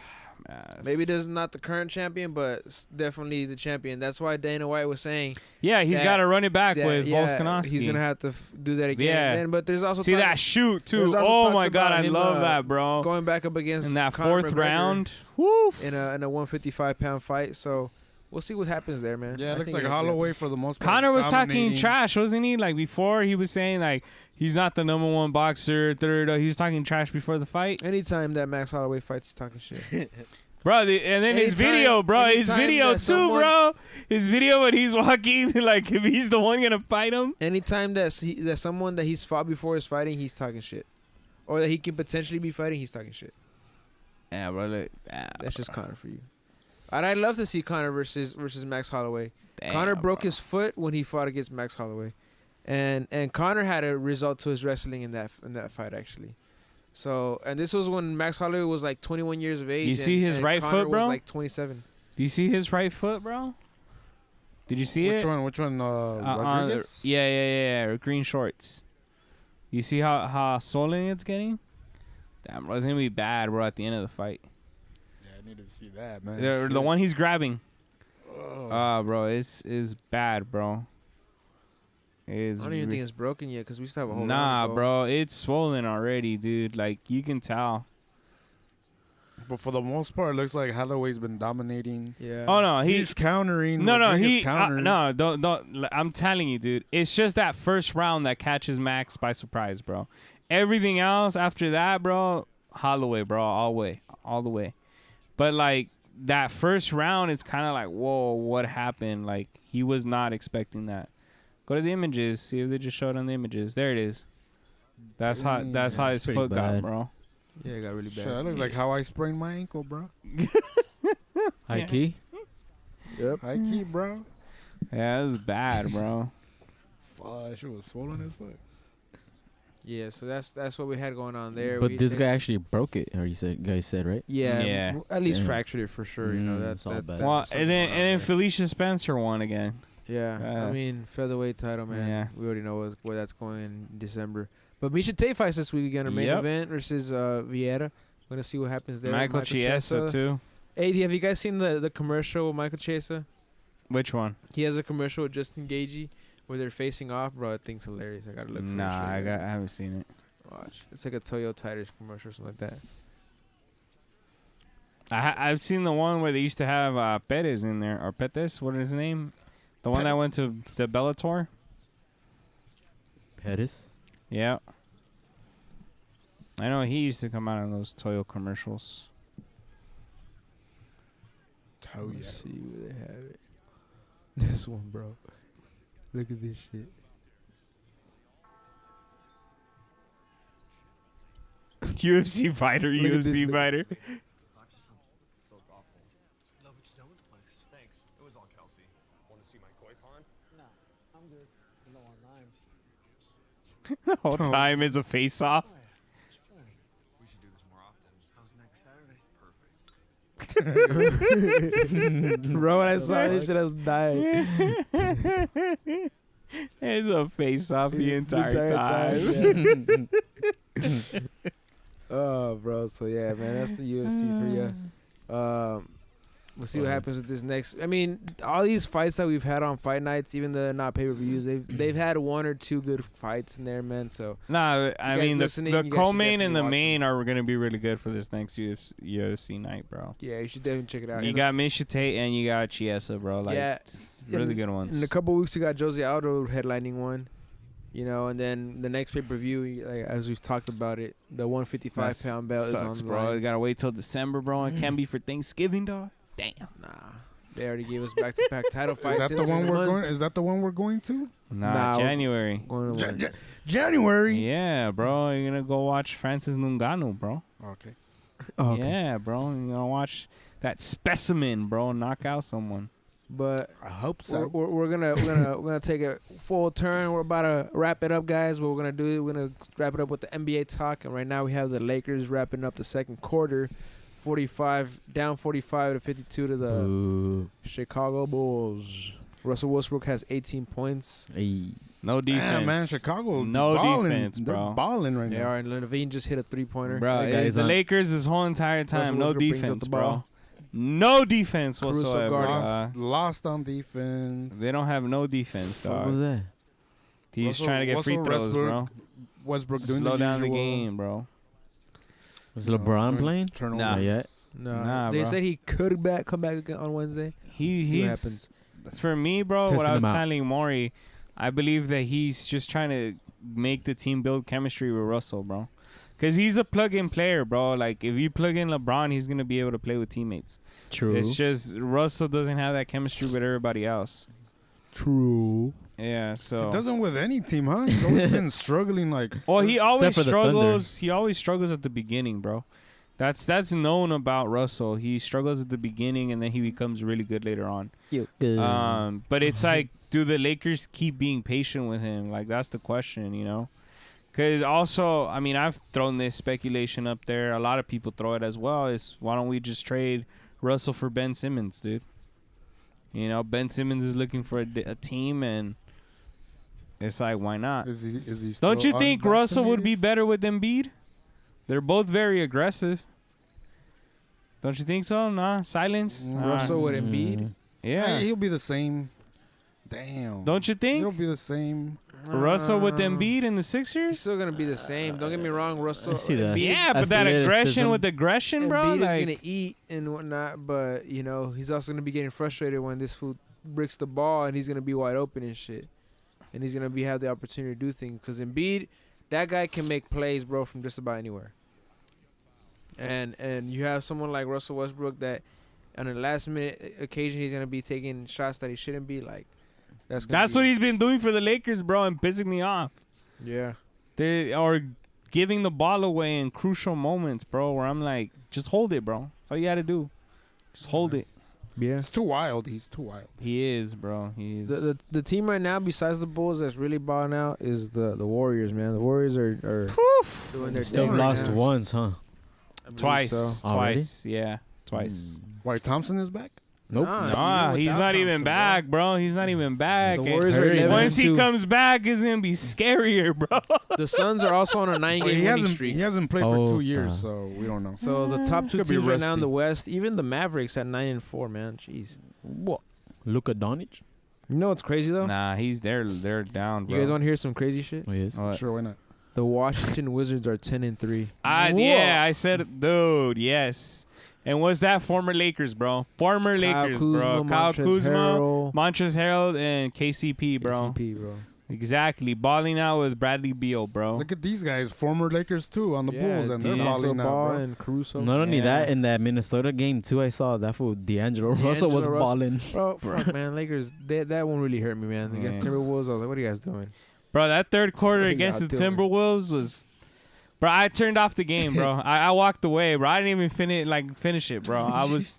Speaker 4: Maybe this is not the current champion, but definitely the champion. That's why Dana White was saying
Speaker 3: yeah, he's
Speaker 4: that-
Speaker 3: got to run it back
Speaker 4: that,
Speaker 3: with Volkanovski.
Speaker 4: he's gonna have to do that again.
Speaker 3: Yeah.
Speaker 4: Then, but there's also
Speaker 3: See
Speaker 4: talk-
Speaker 3: that shoot too.
Speaker 4: there's also
Speaker 3: Oh
Speaker 4: talks
Speaker 3: my god,
Speaker 4: about
Speaker 3: I
Speaker 4: him,
Speaker 3: love that, bro.
Speaker 4: going back up against
Speaker 3: In that
Speaker 4: Conor
Speaker 3: 4th
Speaker 4: McGregor
Speaker 3: round, woo.
Speaker 4: in a 155-pound fight. So we'll see what happens there, man.
Speaker 2: Yeah,
Speaker 4: I
Speaker 2: it looks
Speaker 4: think
Speaker 2: like
Speaker 4: it-
Speaker 2: Holloway for the most part.
Speaker 3: Connor was talking
Speaker 2: dominating.
Speaker 3: trash, wasn't he? Like before, he was saying like he's not the number one boxer. He was talking trash before the fight,
Speaker 4: Anytime that Max Holloway fights, he's talking shit.
Speaker 3: bro. And then his
Speaker 4: Anytime-
Speaker 3: video, bro. His
Speaker 4: anytime
Speaker 3: video
Speaker 4: that
Speaker 3: too,
Speaker 4: someone-
Speaker 3: bro. His video when he's walking, like if he's the one gonna fight him.
Speaker 4: Anytime that someone that he's fought before is fighting, he's talking shit, or that he can potentially be fighting, he's talking shit.
Speaker 3: Yeah, bro. Look,
Speaker 4: That's just Connor for you. And I'd love to see Connor versus Max Holloway. Connor broke his foot when he fought against Max Holloway, and Connor had a result to his wrestling in that fight actually. So, and this was when Max Holloway was like 21 years of age.
Speaker 3: You see his
Speaker 4: and
Speaker 3: right
Speaker 4: Connor
Speaker 3: foot, bro?
Speaker 4: Was like 27.
Speaker 3: Do you see his right foot, bro? Did you see
Speaker 2: Which
Speaker 3: it?
Speaker 2: one? Which one?
Speaker 3: On
Speaker 2: Rodriguez?
Speaker 3: yeah. Green shorts. You see how swollen it's getting? Damn, bro, it's gonna be bad, bro. At the end of the fight,
Speaker 2: Yeah, I need to see that, man.
Speaker 3: the one he's grabbing.
Speaker 2: Oh.
Speaker 3: Bro, it's bad, bro.
Speaker 4: I don't even think it's broken yet because we still have a whole.
Speaker 3: Nah,
Speaker 4: round to go.
Speaker 3: bro, it's swollen already, dude. Like you can tell.
Speaker 2: But for the most part, it looks like Holloway's been dominating.
Speaker 4: Yeah.
Speaker 3: Oh no,
Speaker 2: He's countering.
Speaker 3: No,
Speaker 2: Rodriguez counters.
Speaker 3: no, don't. I'm telling you, dude. It's just that first round that catches Max by surprise, bro. Everything else after that, bro, Holloway, bro, all the way. But like that first round, it's kind of like, whoa, what happened? Like he was not expecting that. Go to the images, see if they just showed on the images. There it is. That's how
Speaker 1: That's
Speaker 3: his
Speaker 1: pretty
Speaker 3: foot got,
Speaker 1: bad.
Speaker 3: bro.
Speaker 4: Yeah, it got really bad.
Speaker 2: Shit, that looks like how I sprained my ankle, bro.
Speaker 1: High key.
Speaker 4: Yep.
Speaker 2: High key, bro.
Speaker 3: Yeah, it was bad, bro.
Speaker 2: Fuck, that shit was swollen as fuck.
Speaker 4: Yeah, so that's what we had going on there.
Speaker 1: But this guy actually broke it, or guys said, right?
Speaker 4: Yeah,
Speaker 3: Yeah.
Speaker 4: at least
Speaker 1: Damn.
Speaker 4: fractured it for sure. You know,
Speaker 1: It's all bad.
Speaker 3: Well, and then Felicia Spencer won again.
Speaker 4: Yeah, I
Speaker 3: Uh,
Speaker 4: mean featherweight title, man.
Speaker 3: yeah.
Speaker 4: We already know where that's going in December. But Misha Tate fights this week again, our main
Speaker 3: Yep.
Speaker 4: event versus Veira. We're gonna see what happens there.
Speaker 3: Michael Chiesa too.
Speaker 4: Hey, have you guys seen the commercial with Michael Chiesa?
Speaker 3: Which one?
Speaker 4: He has a commercial with Justin Gagey where they're facing off, bro. That thing's hilarious. I gotta look for it.
Speaker 3: Nah,
Speaker 4: show
Speaker 3: I
Speaker 4: you.
Speaker 3: haven't seen it.
Speaker 4: Watch. It's like a Toyo Tires commercial or something like that.
Speaker 3: I've seen the one where they used to have Perez in there, or Petes, what is his name? The one that went to the Bellator?
Speaker 1: Pettis.
Speaker 3: Yeah. I know he used to come out in those Toyo commercials.
Speaker 2: Oh, yeah.
Speaker 4: Let's see where they have it. This one, bro. Look at this shit.
Speaker 3: UFC fighter,
Speaker 4: Look at this
Speaker 3: UFC
Speaker 4: nigga.
Speaker 3: fighter.
Speaker 5: Love what you're doing with the place. Thanks. It was on Kelsey. Want to see my koi pond?
Speaker 6: Nah, I'm good. No on limes.
Speaker 3: The whole time is a face off.
Speaker 6: Oh, yeah. It's plenty.
Speaker 5: We should do this more often.
Speaker 6: How's next Saturday?
Speaker 5: Perfect.
Speaker 4: Bro, when I saw this shit, I was dying.
Speaker 3: It's a face off the entire time.
Speaker 4: yeah. Oh, bro. So yeah, man, that's the UFC for you. We'll see what happens with this next. I mean, all these fights that we've had on fight nights, even the not pay-per-views, they've had one or two good fights in there, man. So
Speaker 3: Nah, I
Speaker 4: guys
Speaker 3: mean, the
Speaker 4: listening, you guys should
Speaker 3: co-main
Speaker 4: definitely
Speaker 3: and the
Speaker 4: watch
Speaker 3: main are going to be really good for this next UFC night, bro.
Speaker 4: yeah, you should definitely check it out.
Speaker 3: You
Speaker 4: In
Speaker 3: got Misha Tate and you got Chiesa, bro. Like,
Speaker 4: Yeah.
Speaker 3: really good ones.
Speaker 4: In a couple weeks, we got Jose Aldo headlining one, you know, and then the next pay-per-view, like, as we've talked about it, the 155-pound belt is on
Speaker 3: Sucks,
Speaker 4: the
Speaker 3: bro. You
Speaker 4: line.
Speaker 3: got to wait till December, bro. It can't be for Thanksgiving, dog. Damn.
Speaker 4: Nah, they already gave us back-to-back title fights.
Speaker 2: Is that the
Speaker 4: in
Speaker 2: one
Speaker 4: a
Speaker 2: we're
Speaker 4: month.
Speaker 2: going? Is that the one we're going to?
Speaker 3: Nah,
Speaker 4: we're
Speaker 3: January.
Speaker 4: Going to win.
Speaker 2: January.
Speaker 3: Yeah, bro. You're going to go watch Francis Ngannou, bro.
Speaker 2: Okay.
Speaker 4: Oh, okay.
Speaker 3: Yeah, bro. You're going to watch that specimen, bro, knock out someone.
Speaker 4: But
Speaker 2: I hope
Speaker 4: we're gonna take a full turn. We're about to wrap it up, guys. What we're gonna do? We're gonna wrap it up with the NBA talk. And right now we have the Lakers wrapping up the second quarter, 45 to 52 to the
Speaker 1: Ooh.
Speaker 4: Chicago Bulls. Russell Westbrook has 18 points.
Speaker 1: Hey.
Speaker 3: No defense.
Speaker 2: Damn, man, Chicago.
Speaker 3: No
Speaker 2: balling.
Speaker 3: defense, bro.
Speaker 2: They're balling right
Speaker 4: They
Speaker 2: now.
Speaker 4: are, and Levine just hit a 3-pointer.
Speaker 3: Bro,
Speaker 1: That guy's
Speaker 3: the
Speaker 1: on-
Speaker 3: Lakers this whole entire time,
Speaker 4: Russell
Speaker 3: no
Speaker 4: Westbrook brings up
Speaker 3: defense,
Speaker 4: the
Speaker 3: bro.
Speaker 4: ball.
Speaker 3: No defense
Speaker 4: Caruso
Speaker 3: whatsoever.
Speaker 4: guarding.
Speaker 2: Lost on defense.
Speaker 3: They don't have no defense,
Speaker 1: What was
Speaker 3: dog.
Speaker 1: that?
Speaker 3: He's
Speaker 2: Russell-
Speaker 3: trying to get free
Speaker 2: Russell
Speaker 3: throws, bro.
Speaker 2: Westbrook doing
Speaker 3: Slow
Speaker 2: the
Speaker 3: down the
Speaker 2: usual
Speaker 3: game, bro.
Speaker 1: Was LeBron
Speaker 2: doing
Speaker 1: playing?
Speaker 2: turnover.
Speaker 3: Nah.
Speaker 1: Not yet.
Speaker 4: No,
Speaker 3: Nah,
Speaker 4: they
Speaker 3: bro.
Speaker 4: said he could come back again on Wednesday. See what
Speaker 3: he's for me, bro.
Speaker 1: Testing
Speaker 3: What I was
Speaker 1: him out.
Speaker 3: telling Maury, I believe that he's just trying to make the team build chemistry with Russell, bro. Cause he's a plug-in player, bro. Like if you plug in LeBron, he's gonna be able to play with teammates.
Speaker 1: True.
Speaker 3: It's just Russell doesn't have that chemistry with everybody else.
Speaker 1: True.
Speaker 3: Yeah, so
Speaker 2: It doesn't with any team, huh? He's always been struggling. Like,
Speaker 3: well, he always
Speaker 1: for the Thunder.
Speaker 3: struggles. He always struggles at the beginning, bro. That's known about Russell. He struggles at the beginning and then he becomes really good later on. But it's like, do the Lakers keep being patient with him? Like that's the question, you know? Because also, I mean, I've thrown this speculation up there. A lot of people throw it as well. Is why don't we just trade Russell for Ben Simmons, dude? You know, Ben Simmons is looking for a team, and it's like, why not?
Speaker 2: is he
Speaker 3: Don't
Speaker 2: still
Speaker 3: you think Russell would
Speaker 2: unvaccinated?
Speaker 3: be better with Embiid? They're both very aggressive. Don't you think so? Nah, silence.
Speaker 4: Russell with Embiid.
Speaker 3: Yeah.
Speaker 2: He'll be the same. Damn.
Speaker 3: Don't you think?
Speaker 2: He'll be the same.
Speaker 3: Russell with
Speaker 4: Uh,
Speaker 3: Embiid in the
Speaker 4: He's
Speaker 3: Sixers?
Speaker 4: still gonna be the same. Don't get me wrong, Russell.
Speaker 1: I see that.
Speaker 4: Embiid,
Speaker 3: Yeah, but that aggression
Speaker 1: Athleticism.
Speaker 3: with aggression, bro.
Speaker 4: Embiid is
Speaker 3: Like,
Speaker 4: gonna eat and whatnot, but you know he's also gonna be getting frustrated when this fool bricks the ball and he's gonna be wide open and shit, and he's gonna have the opportunity to do things. Cause Embiid, that guy can make plays, bro, from just about anywhere. And you have someone like Russell Westbrook that, on a last minute occasion, he's gonna be taking shots that he shouldn't be. Like
Speaker 3: that's what he's been doing for the Lakers, bro, and pissing me off.
Speaker 4: Yeah.
Speaker 3: They are giving the ball away in crucial moments, bro, where I'm like, just hold it, bro. That's all you got to do. Just hold it.
Speaker 4: Yeah.
Speaker 2: It's too wild. He's too wild.
Speaker 3: He is, bro. He is.
Speaker 4: The team right now, besides the Bulls, that's really balling out is the Warriors, man. The Warriors are doing their
Speaker 1: They've
Speaker 4: thing right
Speaker 1: lost
Speaker 4: now.
Speaker 1: once, huh?
Speaker 4: I believe
Speaker 3: Twice.
Speaker 4: so.
Speaker 1: Already?
Speaker 3: Twice. Yeah. Twice.
Speaker 2: White Thompson is back.
Speaker 1: Nope.
Speaker 3: Nah, he's not even back, bro. He's not even back.
Speaker 4: The
Speaker 3: And
Speaker 4: Warriors are
Speaker 1: hurry,
Speaker 4: 11
Speaker 3: once he
Speaker 4: and 2.
Speaker 3: comes back, it's going to be scarier, bro.
Speaker 4: The Suns are also on a 9-game winning streak.
Speaker 2: He hasn't played for
Speaker 1: Oh,
Speaker 2: 2 years,
Speaker 1: duh.
Speaker 2: so we don't know.
Speaker 4: So the top two
Speaker 2: Could be
Speaker 4: teams right now in
Speaker 2: rusty.
Speaker 4: the West, even the Mavericks at 9-4, man. Jeez.
Speaker 1: What? Luka Doncic?
Speaker 4: You know what's crazy though?
Speaker 3: Nah, they're down, bro.
Speaker 4: You guys want to hear some crazy shit?
Speaker 1: Oh, yes.
Speaker 3: What?
Speaker 2: Sure, why not?
Speaker 4: The Washington Wizards are 10-3.
Speaker 3: Yeah, I said, dude, yes. And what's that? Former Lakers, bro. Former Lakers, bro. Kyle Kuzma, Montrezl Harrell, and KCP, bro.
Speaker 4: KCP, bro.
Speaker 3: Exactly. Balling out with Bradley Beal, bro.
Speaker 2: Look at these guys, former Lakers too, on the Bulls, and they're
Speaker 4: D'Angelo
Speaker 2: balling out,
Speaker 4: Ball
Speaker 2: bro.
Speaker 4: and Caruso.
Speaker 1: Not only
Speaker 3: Yeah.
Speaker 1: that, in that Minnesota game, too, I saw that fool D'Angelo Russell was
Speaker 4: Russell.
Speaker 1: balling.
Speaker 4: Bro, fuck, man. Lakers, that won't really hurt me, man. Against
Speaker 3: Yeah.
Speaker 4: Timberwolves, I was like, what are you guys doing?
Speaker 3: Bro, that third quarter
Speaker 4: What are
Speaker 3: against the
Speaker 4: y'all doing?
Speaker 3: Timberwolves was... Bro, I turned off the game, bro. I walked away, bro. I didn't even finish it, bro. I was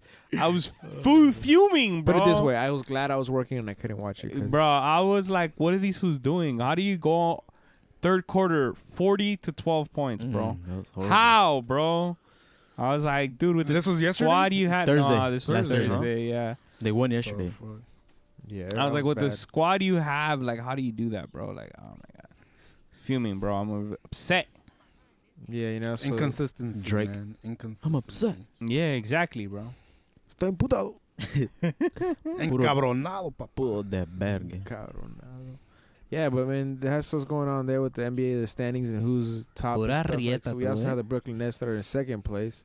Speaker 3: fuming, bro.
Speaker 4: Put it this way, I was glad I was working and I couldn't watch it. 'cause
Speaker 3: Bro, I was like, what are these fools doing? How do you go third quarter 40 to 12 points, bro?
Speaker 1: That was horrible.
Speaker 3: How, bro? I was like, dude, with
Speaker 2: This
Speaker 3: the
Speaker 2: was yesterday?
Speaker 3: squad you had.
Speaker 1: Thursday.
Speaker 3: Nah, this was
Speaker 1: Last Thursday,
Speaker 3: Thursday, yeah.
Speaker 1: They won yesterday.
Speaker 4: Yeah,
Speaker 3: I was like, with the
Speaker 4: bad.
Speaker 3: squad you have, like, how do you do that, bro? Like, oh my god, fuming, bro. I'm upset.
Speaker 4: Yeah, you know, so
Speaker 2: Inconsistency,
Speaker 1: Drake.
Speaker 2: man. Inconsistency.
Speaker 1: I'm upset.
Speaker 3: Yeah, exactly, bro.
Speaker 4: Estoy emputado.
Speaker 2: Encabronado, papá.
Speaker 1: Pull that verga.
Speaker 4: Yeah, but man, that's what's going on there with the NBA, the standings and who's top. And
Speaker 1: Pura
Speaker 4: stuff, right?
Speaker 1: rieta,
Speaker 4: So we also
Speaker 1: tú,
Speaker 4: have the Brooklyn Nets that are in second place.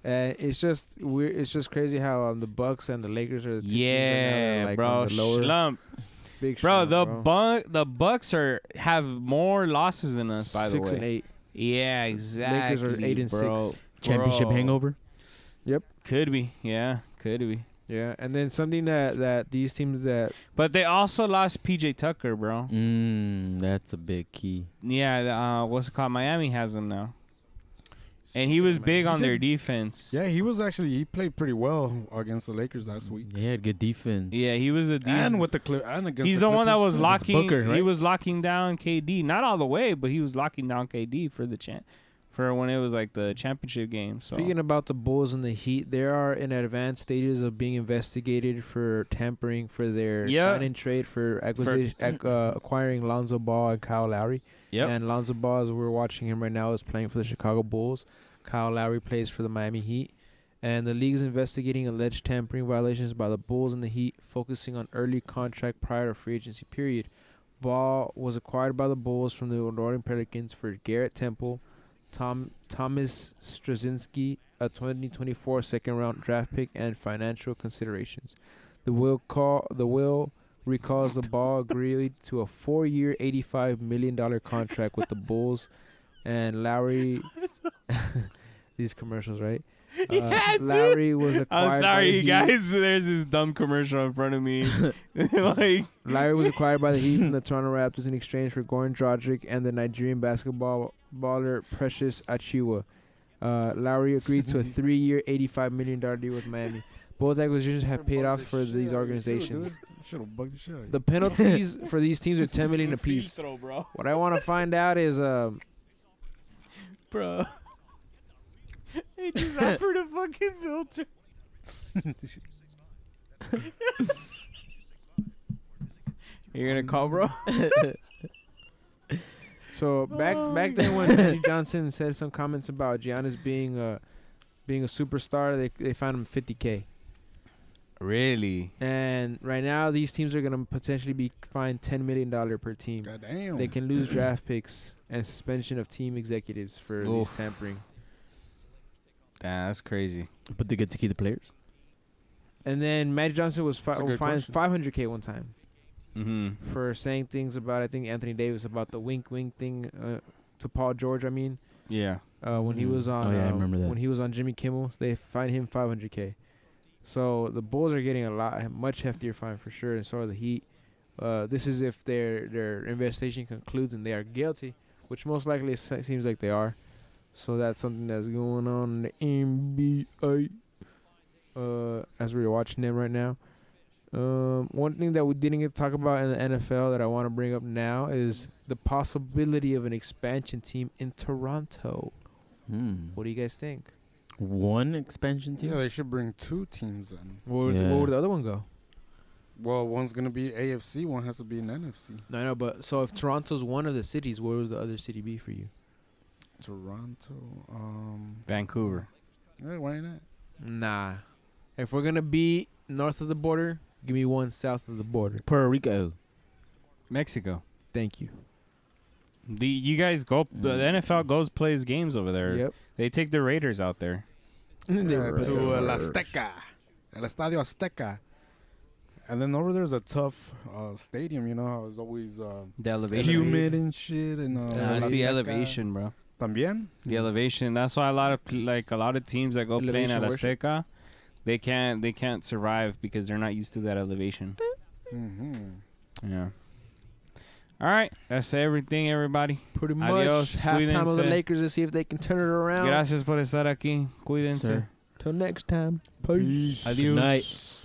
Speaker 4: And it's just weird. It's just crazy how the Bucks and the Lakers are the two teams right now that
Speaker 3: Yeah,
Speaker 4: are, like,
Speaker 3: bro.
Speaker 4: on the lower
Speaker 3: Slump.
Speaker 4: big
Speaker 3: Bro,
Speaker 4: slump,
Speaker 3: the Bucks have more losses than us, by the
Speaker 4: 6
Speaker 3: way.
Speaker 4: and 8.
Speaker 3: Yeah, exactly.
Speaker 4: Lakers are 8 and
Speaker 3: bro.
Speaker 4: 6.
Speaker 1: Championship
Speaker 3: Bro.
Speaker 1: hangover?
Speaker 3: Could be, yeah, could be.
Speaker 4: Yeah, and then something that these teams that
Speaker 3: But they also lost PJ Tucker, bro.
Speaker 1: That's a big key.
Speaker 3: Yeah, what's it called? Miami has him now, and he was big on their defense.
Speaker 2: Yeah, he played pretty well against the Lakers last week.
Speaker 1: He had good defense.
Speaker 3: Yeah, he was the
Speaker 2: And with the and against
Speaker 3: He's
Speaker 2: the
Speaker 3: the one that
Speaker 2: Clippers,
Speaker 3: was
Speaker 2: too.
Speaker 3: locking.
Speaker 1: Booker,
Speaker 3: He
Speaker 1: right?
Speaker 3: was locking down KD, not all the way, but he was locking down KD for the for when it was like the championship game. So
Speaker 4: Speaking about the Bulls and the Heat, they are in advanced stages of being investigated for tampering for their
Speaker 3: Yeah.
Speaker 4: sign and trade for acquisition, acquiring Lonzo Ball and Kyle Lowry.
Speaker 3: yep.
Speaker 4: And Lonzo Ball, as we're watching him right now, is playing for the Chicago Bulls. Kyle Lowry plays for the Miami Heat. And the league is investigating alleged tampering violations by the Bulls and the Heat, focusing on early contract prior to free agency period. Ball was acquired by the Bulls from the New Orleans Pelicans for Garrett Temple, Thomas Straczynski, a 2024 second-round draft pick, and financial considerations. The will recalls the ball agreed to a 4-year, $85 million contract with the Bulls, and Lowry. These commercials, right?
Speaker 3: Yeah, dude.
Speaker 4: Lowry was acquired.
Speaker 3: I'm sorry,
Speaker 4: by the
Speaker 3: you
Speaker 4: Heat.
Speaker 3: guys. There's this dumb commercial in front of me. Like,
Speaker 4: Lowry was acquired by the Heat from the Toronto Raptors in exchange for Goran Dragic and the Nigerian baller Precious Achiuwa. Lowry agreed to a 3-year, $85 million deal with Miami. Both acquisitions have paid off for these organizations. The penalties for these teams are $10 million apiece.
Speaker 3: bro.
Speaker 4: What I want to find out is,
Speaker 3: Bro. He just offered a fucking filter. You're gonna call, bro?
Speaker 4: so back then when Magic Johnson said some comments about Giannis being a superstar, they found him $50K.
Speaker 3: Really?
Speaker 4: And right now these teams are gonna potentially be fined $10 million per team.
Speaker 2: God damn.
Speaker 4: They can lose draft picks and suspension of team executives for these
Speaker 3: Oof.
Speaker 4: tampering.
Speaker 3: Damn, that's crazy.
Speaker 1: But they get to keep the players.
Speaker 4: And then Magic Johnson was
Speaker 2: That's a good
Speaker 4: fined
Speaker 2: question.
Speaker 4: $500K one time
Speaker 3: Mm-hmm.
Speaker 4: for saying things about, I think, Anthony Davis, about the wink thing to Paul George. I mean,
Speaker 3: Yeah.
Speaker 4: when he
Speaker 1: Mhm.
Speaker 4: was on,
Speaker 1: Oh, yeah, I remember that.
Speaker 4: when he was on Jimmy Kimmel, they fined him $500K. So the Bulls are getting much heftier fine for sure, and so are the Heat. This is if their investigation concludes and they are guilty, which most likely seems like they are. So that's something that's going on in the NBA. As we're watching them right now. One thing that we didn't get to talk about in the NFL that I want to bring up now is the possibility of an expansion team in Toronto. What do you guys think?
Speaker 1: One expansion team?
Speaker 2: Yeah, they should bring 2 teams in.
Speaker 4: Where
Speaker 1: Yeah.
Speaker 4: would the other one go?
Speaker 2: Well, one's gonna be AFC, one has to be an NFC.
Speaker 4: No, I know, but so if Toronto's one of the cities, where would the other city be for you?
Speaker 2: Toronto.
Speaker 3: Vancouver.
Speaker 2: Yeah, why not?
Speaker 4: Nah. If we're gonna be north of the border, give me one south of the border.
Speaker 1: Puerto Rico.
Speaker 3: Mexico.
Speaker 4: Thank you.
Speaker 3: You guys go. The NFL goes plays games over there.
Speaker 4: Yep.
Speaker 3: They take the Raiders out there.
Speaker 4: They
Speaker 2: Yeah,
Speaker 4: were
Speaker 2: to
Speaker 4: right
Speaker 2: El
Speaker 4: there.
Speaker 2: Azteca. El Estadio Azteca. And then over there's a tough stadium, you know how it's always
Speaker 3: The elevation.
Speaker 2: humid and shit. And
Speaker 3: It's the
Speaker 2: Azteca.
Speaker 3: elevation, bro.
Speaker 2: También?
Speaker 3: The elevation. That's why a lot of teams that go playing at
Speaker 4: Elevation worship.
Speaker 3: Azteca, they can't survive because they're not used to that elevation.
Speaker 2: Mm-hmm.
Speaker 3: Yeah. All right, that's everything, everybody.
Speaker 4: Pretty much.
Speaker 3: Adios,
Speaker 4: Halftime of the
Speaker 3: cuídense.
Speaker 4: Lakers to see if they can turn it around.
Speaker 3: Gracias por estar aquí. Cuídense.
Speaker 1: Sir.
Speaker 4: Till next time. Peace.
Speaker 3: Adios.
Speaker 1: Night.